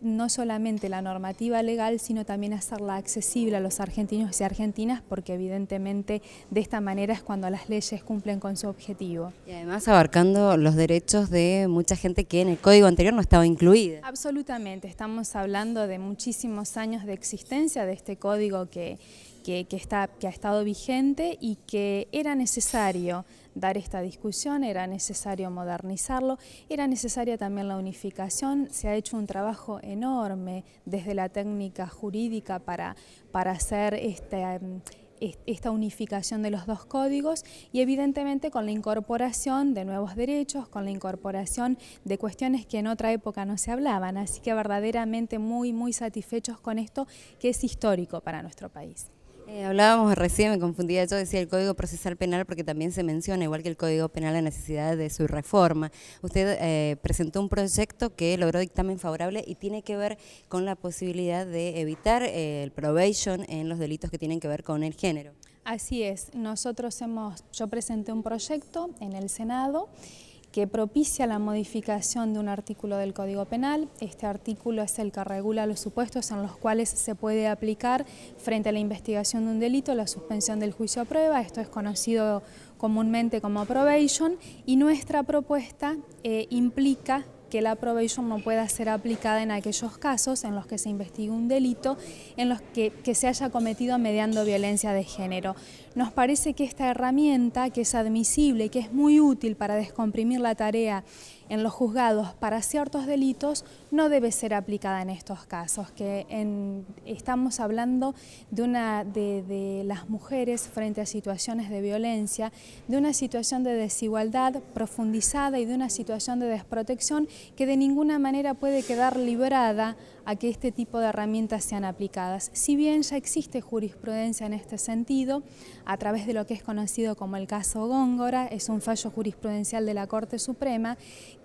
no solamente la normativa legal, sino también hacerla accesible a los argentinos y argentinas, porque evidentemente de esta manera es cuando las leyes cumplen con su objetivo. Y además abarcando los derechos de mucha gente que en el código anterior no estaba incluida. Absolutamente, estamos hablando de muchísimos años de existencia de este código que ha estado vigente y que era necesario dar esta discusión, era necesario modernizarlo, era necesaria también la unificación. Se ha hecho un trabajo enorme desde la técnica jurídica para hacer esta unificación de los dos códigos, y evidentemente con la incorporación de nuevos derechos, con la incorporación de cuestiones que en otra época no se hablaban. Así que verdaderamente muy satisfechos con esto, que es histórico para nuestro país. Hablábamos recién, me confundía, yo decía el Código Procesal Penal porque también se menciona, igual que el Código Penal, la necesidad de su reforma. Usted presentó un proyecto que logró dictamen favorable y tiene que ver con la posibilidad de evitar el probation en los delitos que tienen que ver con el género. Así es, yo presenté un proyecto en el Senado que propicia la modificación de un artículo del Código Penal. Este artículo es el que regula los supuestos en los cuales se puede aplicar frente a la investigación de un delito la suspensión del juicio a prueba. Esto es conocido comúnmente como probation, y nuestra propuesta implica que la probation no pueda ser aplicada en aquellos casos en los que se investigue un delito en los que se haya cometido mediando violencia de género. Nos parece que esta herramienta, que es admisible y que es muy útil para descomprimir la tarea en los juzgados para ciertos delitos, no debe ser aplicada en estos casos, estamos hablando de las mujeres frente a situaciones de violencia, de una situación de desigualdad profundizada y de una situación de desprotección que de ninguna manera puede quedar librada a que este tipo de herramientas sean aplicadas. Si bien ya existe jurisprudencia en este sentido, a través de lo que es conocido como el caso Góngora, es un fallo jurisprudencial de la Corte Suprema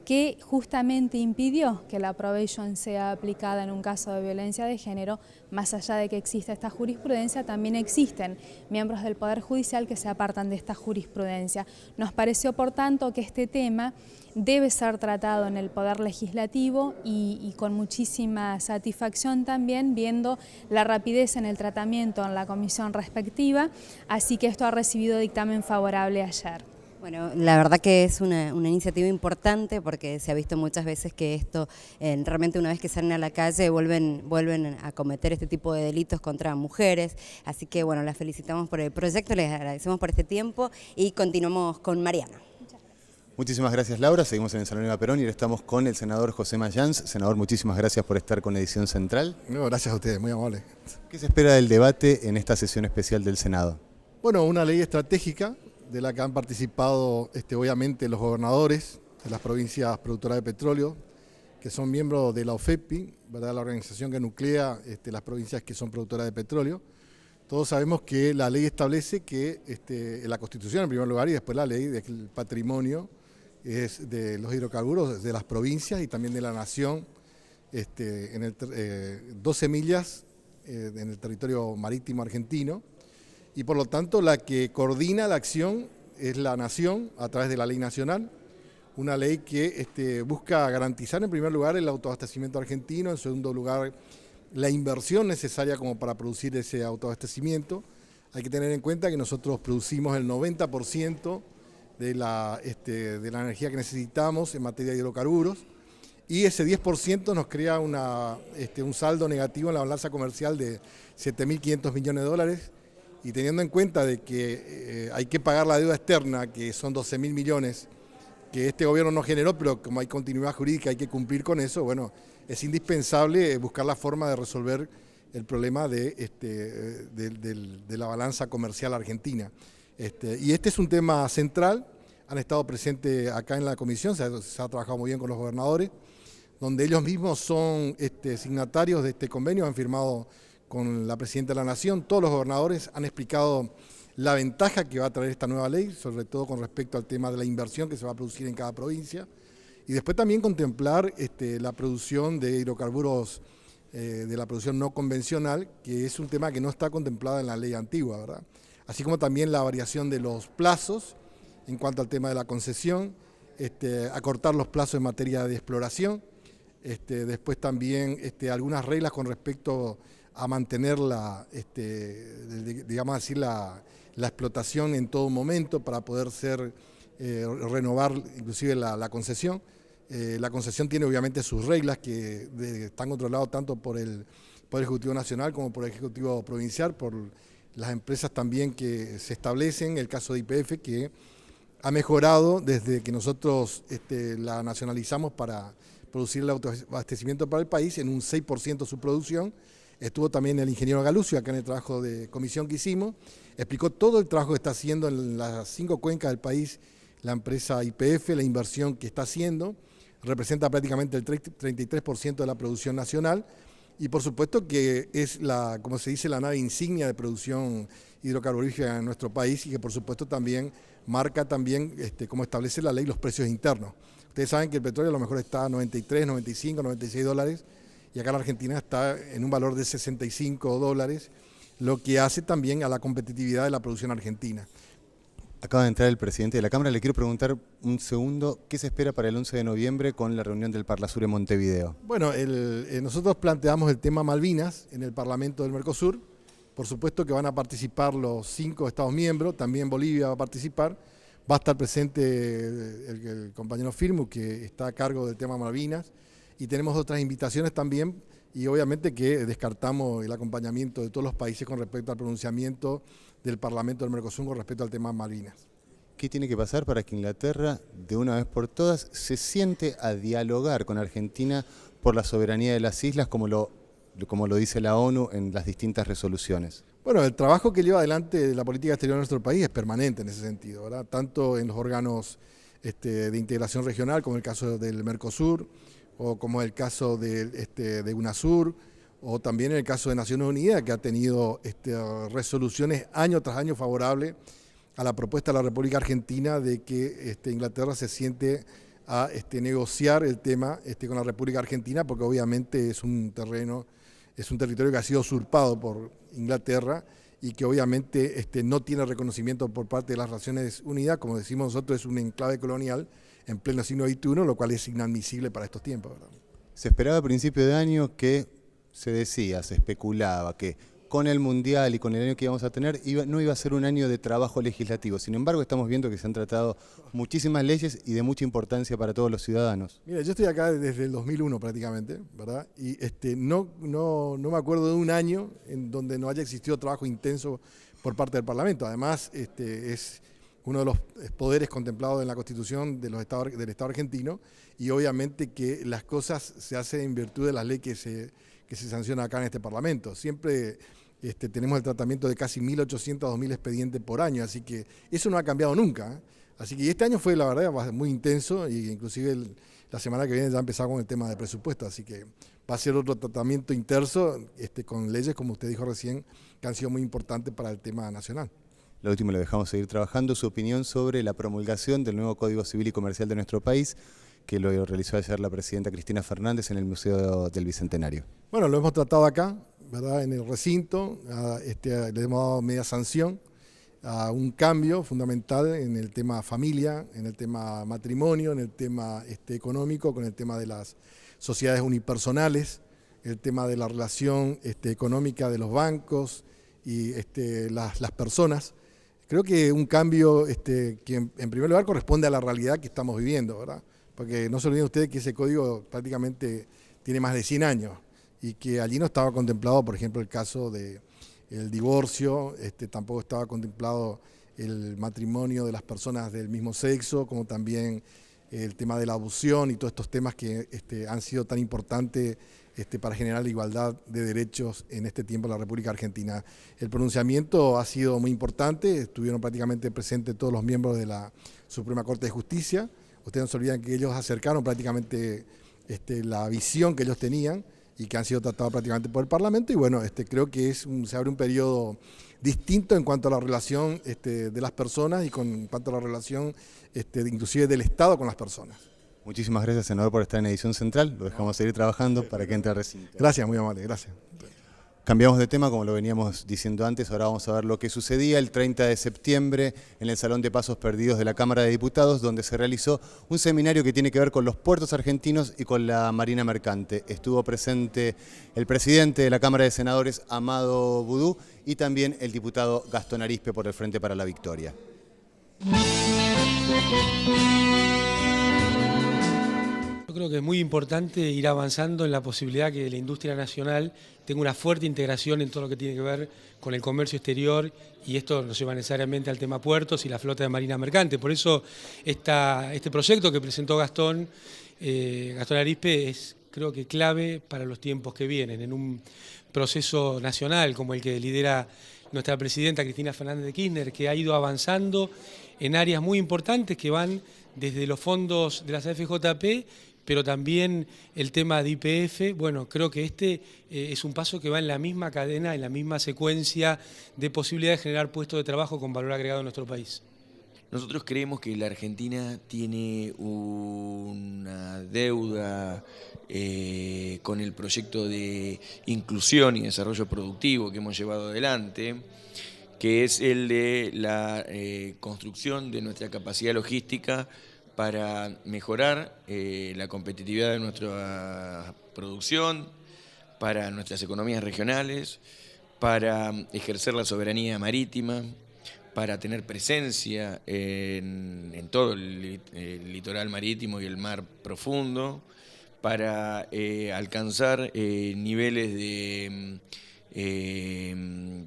que justamente impidió que la probation sea aplicada en un caso de violencia de género. Más allá de que exista esta jurisprudencia, también existen miembros del Poder Judicial que se apartan de esta jurisprudencia. Nos pareció, por tanto, que este tema debe ser tratado en el Poder Legislativo y con muchísima satisfacción también, viendo la rapidez en el tratamiento en la comisión respectiva, así que esto ha recibido dictamen favorable ayer. Bueno, la verdad que es una iniciativa importante porque se ha visto muchas veces que esto, realmente una vez que salen a la calle, vuelven a cometer este tipo de delitos contra mujeres. Así que bueno, las felicitamos por el proyecto, les agradecemos por este tiempo y continuamos con Mariana. Muchísimas gracias, Laura. Seguimos en el Salón Eva Perón y ahora estamos con el senador José Mayans. Senador, muchísimas gracias por estar con Edición Central. No, gracias a ustedes, muy amable. ¿Qué se espera del debate en esta sesión especial del Senado? Bueno, una ley estratégica de la que han participado obviamente los gobernadores de las provincias productoras de petróleo, que son miembros de la OFEPI, ¿verdad? La organización que nuclea las provincias que son productoras de petróleo. Todos sabemos que la ley establece que la Constitución en primer lugar y después la ley del patrimonio es de los hidrocarburos de las provincias y también de la nación, 12 millas en el territorio marítimo argentino, y por lo tanto la que coordina la acción es la nación a través de la ley nacional, una ley que busca garantizar en primer lugar el autoabastecimiento argentino, en segundo lugar la inversión necesaria como para producir ese autoabastecimiento. Hay que tener en cuenta que nosotros producimos el 90% de la energía que necesitamos en materia de hidrocarburos, y ese 10% nos crea un saldo negativo en la balanza comercial de 7.500 millones de dólares, y teniendo en cuenta de que hay que pagar la deuda externa, que son 12.000 millones, que este gobierno no generó, pero como hay continuidad jurídica hay que cumplir con eso, bueno, es indispensable buscar la forma de resolver el problema de la balanza comercial argentina. Y este es un tema central, han estado presentes acá en la comisión, se ha trabajado muy bien con los gobernadores, donde ellos mismos son signatarios de este convenio, han firmado con la Presidenta de la Nación. Todos los gobernadores han explicado la ventaja que va a traer esta nueva ley, sobre todo con respecto al tema de la inversión que se va a producir en cada provincia, y después también contemplar la producción de hidrocarburos, de la producción no convencional, que es un tema que no está contemplado en la ley antigua, ¿verdad? Así como también la variación de los plazos en cuanto al tema de la concesión, acortar los plazos en materia de exploración, después también algunas reglas con respecto a mantener digamos así, la explotación en todo momento para poder renovar inclusive la concesión. La concesión tiene obviamente sus reglas que están controladas tanto por el Poder Ejecutivo Nacional como por el Ejecutivo Provincial, por las empresas también que se establecen, el caso de YPF, que ha mejorado desde que nosotros la nacionalizamos para producir el autoabastecimiento para el país en un 6% su producción. Estuvo también el ingeniero Galucio acá en el trabajo de comisión que hicimos, explicó todo el trabajo que está haciendo en las 5 cuencas del país la empresa YPF, la inversión que está haciendo, representa prácticamente el 33% de la producción nacional, y por supuesto que es como se dice, la nave insignia de producción hidrocarburífera en nuestro país, y que por supuesto también marca como establece la ley, los precios internos. Ustedes saben que el petróleo a lo mejor está a 93, 95, 96 dólares, y acá en la Argentina está en un valor de 65 dólares, lo que hace también a la competitividad de la producción argentina. Acaba de entrar el presidente de la Cámara. Le quiero preguntar un segundo, ¿qué se espera para el 11 de noviembre con la reunión del Parlasur en Montevideo? Bueno, nosotros planteamos el tema Malvinas en el Parlamento del Mercosur. Por supuesto que van a participar los 5 Estados miembros, también Bolivia va a participar. Va a estar presente el compañero Firmo, que está a cargo del tema Malvinas. Y tenemos otras invitaciones también, y obviamente que descartamos el acompañamiento de todos los países con respecto al pronunciamiento del Parlamento del Mercosur con respecto al tema Malvinas. ¿Qué tiene que pasar para que Inglaterra, de una vez por todas, se siente a dialogar con Argentina por la soberanía de las islas, como lo dice la ONU en las distintas resoluciones? Bueno, el trabajo que lleva adelante la política exterior de nuestro país es permanente en ese sentido, ¿verdad? Tanto en los órganos de integración regional, como el caso del Mercosur, o como el caso de UNASUR, o también en el caso de Naciones Unidas, que ha tenido resoluciones año tras año favorables a la propuesta de la República Argentina de que Inglaterra se siente a negociar el tema con la República Argentina, porque obviamente es un territorio que ha sido usurpado por Inglaterra y que obviamente no tiene reconocimiento por parte de las Naciones Unidas. Como decimos nosotros, es un enclave colonial en pleno siglo XXI, lo cual es inadmisible para estos tiempos, ¿verdad? Se esperaba a principio de año que se especulaba que con el Mundial y con el año que íbamos a tener, no iba a ser un año de trabajo legislativo. Sin embargo, estamos viendo que se han tratado muchísimas leyes y de mucha importancia para todos los ciudadanos. Mira, yo estoy acá desde el 2001 prácticamente, ¿verdad? Y no me acuerdo de un año en donde no haya existido trabajo intenso por parte del Parlamento. Además, es uno de los poderes contemplados en la Constitución del Estado argentino, y obviamente que las cosas se hacen en virtud de las leyes que se sanciona acá en este Parlamento. Siempre tenemos el tratamiento de casi 1.800 a 2.000 expedientes por año, así que eso no ha cambiado nunca, ¿eh? Así que este año fue, la verdad, muy intenso, y inclusive la semana que viene ya empezamos con el tema de presupuesto, así que va a ser otro tratamiento intenso con leyes, como usted dijo recién, que han sido muy importantes para el tema nacional. La última lo dejamos seguir trabajando. Su opinión sobre la promulgación del nuevo Código Civil y Comercial de nuestro país, que lo realizó ayer la presidenta Cristina Fernández en el Museo del Bicentenario. Bueno, lo hemos tratado acá, ¿verdad? En el recinto, le hemos dado media sanción a un cambio fundamental en el tema familia, en el tema matrimonio, en el tema económico, con el tema de las sociedades unipersonales, el tema de la relación económica de los bancos y las personas. Creo que un cambio que en primer lugar corresponde a la realidad que estamos viviendo, ¿verdad? Porque no se olviden ustedes que ese código prácticamente tiene más de 100 años y que allí no estaba contemplado, por ejemplo, el caso del divorcio, tampoco estaba contemplado el matrimonio de las personas del mismo sexo, como también el tema de la adopción y todos estos temas que han sido tan importantes para generar la igualdad de derechos en este tiempo en la República Argentina. El pronunciamiento ha sido muy importante, estuvieron prácticamente presentes todos los miembros de la Suprema Corte de Justicia. Ustedes no se olvidan que ellos acercaron prácticamente la visión que ellos tenían y que han sido tratados prácticamente por el Parlamento, y bueno, creo que se abre un periodo distinto en cuanto a la relación de las personas y en cuanto a la relación inclusive del Estado con las personas. Muchísimas gracias, senador, por estar en Edición Central. Lo dejamos seguir trabajando para que entre al recinto. Gracias, muy amable, gracias. Cambiamos de tema, como lo veníamos diciendo antes. Ahora vamos a ver lo que sucedía el 30 de septiembre en el Salón de Pasos Perdidos de la Cámara de Diputados, donde se realizó un seminario que tiene que ver con los puertos argentinos y con la marina mercante. Estuvo presente el presidente de la Cámara de Senadores, Amado Boudou, y también el diputado Gastón Arispe por el Frente para la Victoria. Yo creo que es muy importante ir avanzando en la posibilidad que la industria nacional tenga una fuerte integración en todo lo que tiene que ver con el comercio exterior, y esto nos lleva necesariamente al tema puertos y la flota de marina mercante. Por eso este proyecto que presentó Gastón Arispe es, creo que, clave para los tiempos que vienen, en un proceso nacional como el que lidera nuestra presidenta Cristina Fernández de Kirchner, que ha ido avanzando en áreas muy importantes que van desde los fondos de las AFJP, pero también el tema de YPF. Bueno, creo que es un paso que va en la misma cadena, en la misma secuencia de posibilidad de generar puestos de trabajo con valor agregado en nuestro país. Nosotros creemos que la Argentina tiene una deuda con el proyecto de inclusión y desarrollo productivo que hemos llevado adelante, que es el de la construcción de nuestra capacidad logística para mejorar la competitividad de nuestra producción, para nuestras economías regionales, para ejercer la soberanía marítima, para tener presencia en todo el litoral marítimo y el mar profundo, para alcanzar niveles de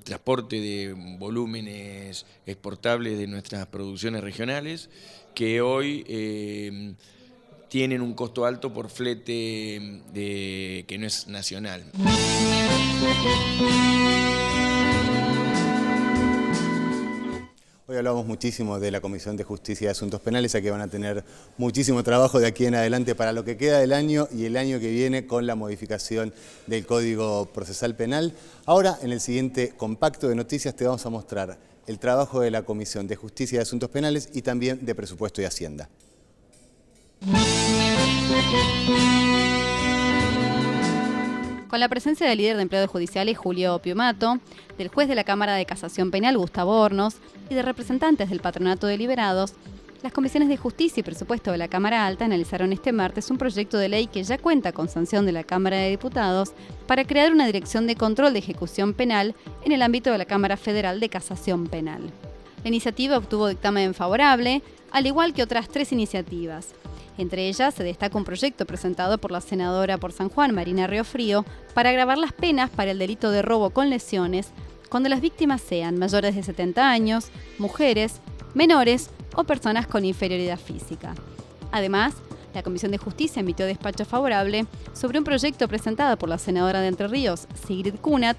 transporte de volúmenes exportables de nuestras producciones regionales, que hoy tienen un costo alto por flete que no es nacional. Hoy hablamos muchísimo de la Comisión de Justicia y Asuntos Penales, ya que van a tener muchísimo trabajo de aquí en adelante para lo que queda del año y el año que viene con la modificación del Código Procesal Penal. Ahora, en el siguiente compacto de noticias, te vamos a mostrar el trabajo de la Comisión de Justicia y Asuntos Penales y también de Presupuesto y Hacienda. Con la presencia del líder de empleados judiciales, Julio Piumato, del juez de la Cámara de Casación Penal, Gustavo Hornos, y de representantes del Patronato de Liberados, las comisiones de Justicia y Presupuesto de la Cámara Alta analizaron este martes un proyecto de ley que ya cuenta con sanción de la Cámara de Diputados para crear una dirección de control de ejecución penal en el ámbito de la Cámara Federal de Casación Penal. La iniciativa obtuvo dictamen favorable, al igual que otras 3 iniciativas. Entre ellas se destaca un proyecto presentado por la senadora por San Juan, Marina Riofrío, para agravar las penas para el delito de robo con lesiones cuando las víctimas sean mayores de 70 años, mujeres, menores o personas con inferioridad física. Además, la Comisión de Justicia emitió despacho favorable sobre un proyecto presentado por la senadora de Entre Ríos, Sigrid Kunat,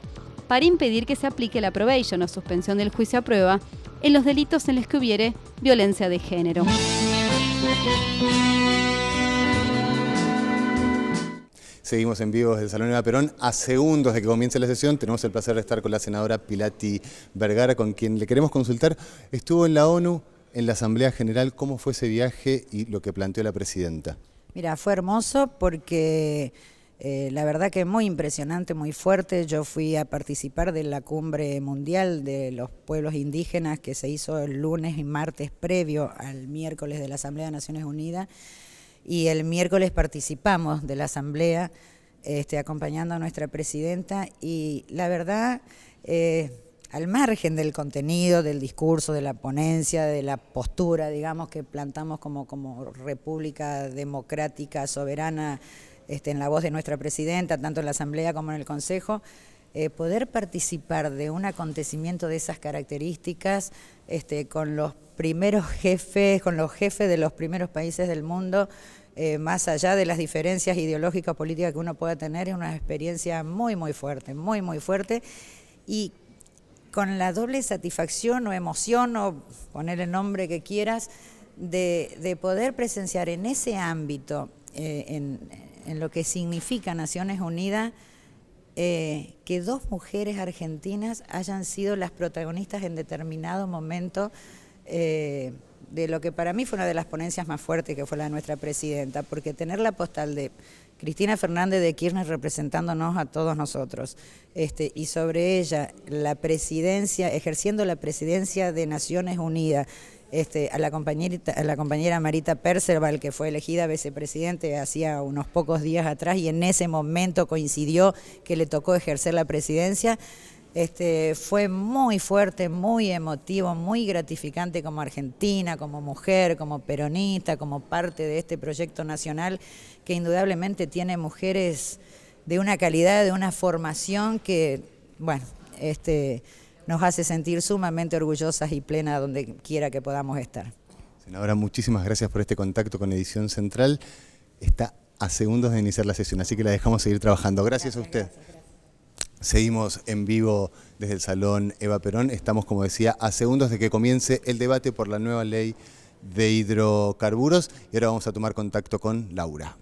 para impedir que se aplique la probation o suspensión del juicio a prueba en los delitos en los que hubiere violencia de género. Seguimos en vivo desde el Salón Eva Perón. A segundos de que comience la sesión, tenemos el placer de estar con la senadora Pilati Vergara, con quien le queremos consultar. Estuvo en la ONU, en la Asamblea General. ¿Cómo fue ese viaje y lo que planteó la presidenta? Mira, fue hermoso porque la verdad que muy impresionante, muy fuerte. Yo fui a participar de la cumbre mundial de los pueblos indígenas que se hizo el lunes y martes previo al miércoles de la Asamblea de Naciones Unidas. Y el miércoles participamos de la asamblea acompañando a nuestra presidenta y la verdad, al margen del contenido, del discurso, de la ponencia, de la postura, digamos, que plantamos como república democrática, soberana, en la voz de nuestra presidenta, tanto en la asamblea como en el consejo, poder participar de un acontecimiento de esas características con los primeros jefes, con los jefes de los primeros países del mundo, más allá de las diferencias ideológicas o políticas que uno pueda tener, es una experiencia muy, muy fuerte, y con la doble satisfacción o emoción, o poner el nombre que quieras, de poder presenciar en ese ámbito, en lo que significa Naciones Unidas, que 2 mujeres argentinas hayan sido las protagonistas en determinado momento de lo que para mí fue una de las ponencias más fuertes, que fue la de nuestra presidenta, porque tener la postal de Cristina Fernández de Kirchner representándonos a todos nosotros, y sobre ella la presidencia, ejerciendo la presidencia de Naciones Unidas, a la compañera Marita Percerval, que fue elegida vicepresidente hacía unos pocos días atrás, y en ese momento coincidió que le tocó ejercer la presidencia. Fue muy fuerte, muy emotivo, muy gratificante como argentina, como mujer, como peronista, como parte de este proyecto nacional que indudablemente tiene mujeres de una calidad, de una formación que, bueno, nos hace sentir sumamente orgullosas y plenas donde quiera que podamos estar. Senadora, muchísimas gracias por este contacto con Edición Central. Está a segundos de iniciar la sesión, así que la dejamos seguir trabajando. Gracias a usted. Seguimos en vivo desde el Salón Eva Perón. Estamos, como decía, a segundos de que comience el debate por la nueva ley de hidrocarburos. Y ahora vamos a tomar contacto con Laura.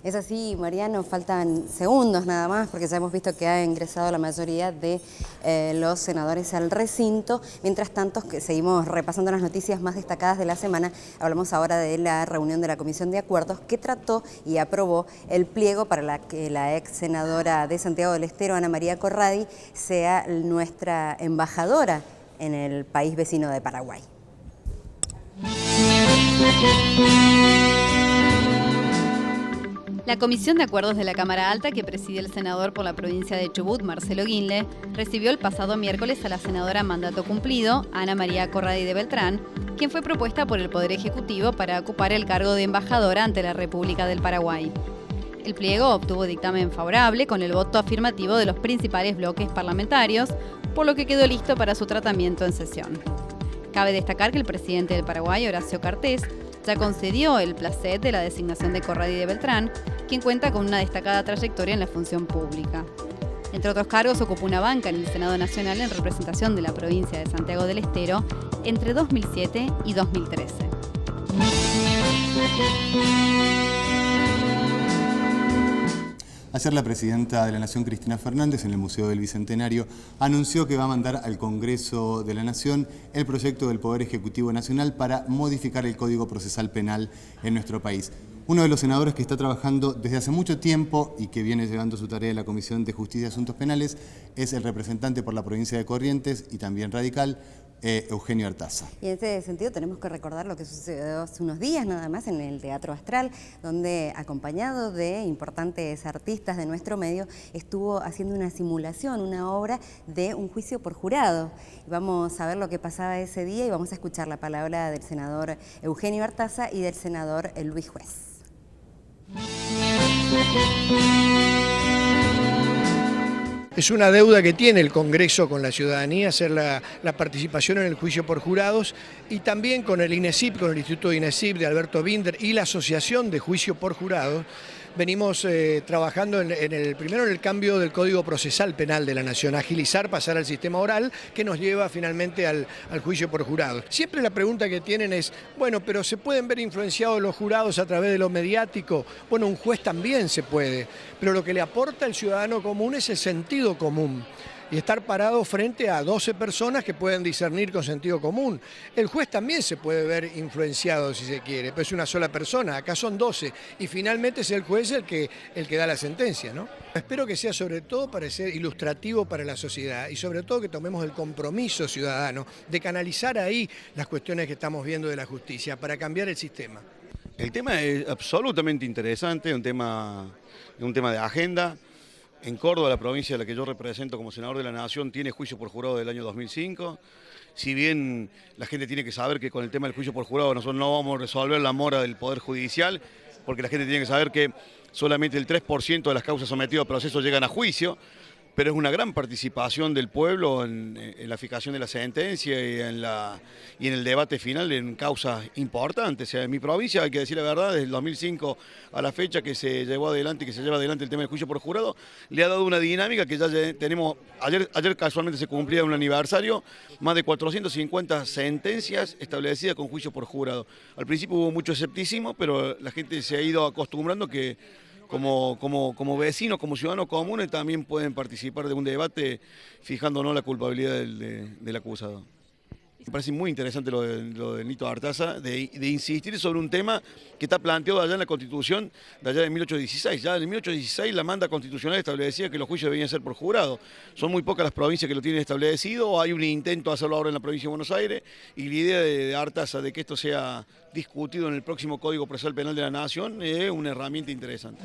Es así, Mariano, faltan segundos nada más porque ya hemos visto que ha ingresado la mayoría de los senadores al recinto. Mientras tanto, que seguimos repasando las noticias más destacadas de la semana. Hablamos ahora de la reunión de la Comisión de Acuerdos que trató y aprobó el pliego para que la ex senadora de Santiago del Estero, Ana María Corradi, sea nuestra embajadora en el país vecino de Paraguay. La Comisión de Acuerdos de la Cámara Alta, que preside el senador por la provincia de Chubut, Marcelo Guinle, recibió el pasado miércoles a la senadora mandato cumplido, Ana María Corradi de Beltrán, quien fue propuesta por el Poder Ejecutivo para ocupar el cargo de embajadora ante la República del Paraguay. El pliego obtuvo dictamen favorable con el voto afirmativo de los principales bloques parlamentarios, por lo que quedó listo para su tratamiento en sesión. Cabe destacar que el presidente del Paraguay, Horacio Cartés, ya concedió el placet de la designación de Corradi de Beltrán, quien cuenta con una destacada trayectoria en la función pública. Entre otros cargos, ocupó una banca en el Senado Nacional en representación de la provincia de Santiago del Estero entre 2007 y 2013. Ayer la presidenta de la Nación, Cristina Fernández, en el Museo del Bicentenario, anunció que va a mandar al Congreso de la Nación el proyecto del Poder Ejecutivo Nacional para modificar el Código Procesal Penal en nuestro país. Uno de los senadores que está trabajando desde hace mucho tiempo y que viene llevando su tarea en la Comisión de Justicia y Asuntos Penales es el representante por la provincia de Corrientes y también radical, Eugenio Artaza. Y en ese sentido tenemos que recordar lo que sucedió hace unos días nada más en el Teatro Astral, donde acompañado de importantes artistas de nuestro medio estuvo haciendo una simulación, una obra de un juicio por jurado. Vamos a ver lo que pasaba ese día y vamos a escuchar la palabra del senador Eugenio Artaza y del senador Luis Juez. Es una deuda que tiene el Congreso con la ciudadanía, hacer la participación en el juicio por jurados y también con el INESIP, con el Instituto INESIP de Alberto Binder y la Asociación de Juicio por Jurados. Venimos trabajando primero en el cambio del Código Procesal Penal de la Nación, agilizar, pasar al sistema oral que nos lleva finalmente al juicio por jurados. Siempre la pregunta que tienen es, bueno, pero ¿se pueden ver influenciados los jurados a través de lo mediático? Bueno, un juez también se puede, pero lo que le aporta al ciudadano común es el sentido común. Y estar parado frente a 12 personas que pueden discernir con sentido común. El juez también se puede ver influenciado si se quiere, pero es una sola persona, acá son 12 y finalmente es el juez el que da la sentencia, ¿no? Espero que sea sobre todo para ser ilustrativo para la sociedad y sobre todo que tomemos el compromiso ciudadano de canalizar ahí las cuestiones que estamos viendo de la justicia para cambiar el sistema. El tema es absolutamente interesante, un tema de agenda. En Córdoba, la provincia de la que yo represento como senador de la Nación, tiene juicio por jurado del año 2005. Si bien la gente tiene que saber que con el tema del juicio por jurado nosotros no vamos a resolver la mora del Poder Judicial, porque la gente tiene que saber que solamente el 3% de las causas sometidas a proceso llegan a juicio, pero es una gran participación del pueblo en la fijación de la sentencia y en el debate final en causas importantes. O sea, en mi provincia, hay que decir la verdad, desde el 2005 a la fecha que se llevó adelante, que se lleva adelante el tema del juicio por jurado, le ha dado una dinámica que ya tenemos, ayer casualmente se cumplía un aniversario, más de 450 sentencias establecidas con juicio por jurado. Al principio hubo mucho escepticismo, pero la gente se ha ido acostumbrando que como vecinos, como ciudadanos comunes, también pueden participar de un debate fijándonos la culpabilidad del acusado. Me parece muy interesante lo de Nito Artaza, de insistir sobre un tema que está planteado allá en la Constitución de allá de 1816. Ya en 1816 la manda constitucional establecía que los juicios debían ser por jurado. Son muy pocas las provincias que lo tienen establecido, hay un intento de hacerlo ahora en la provincia de Buenos Aires, y la idea de Artaza de que esto sea discutido en el próximo Código Procesal Penal de la Nación es una herramienta interesante.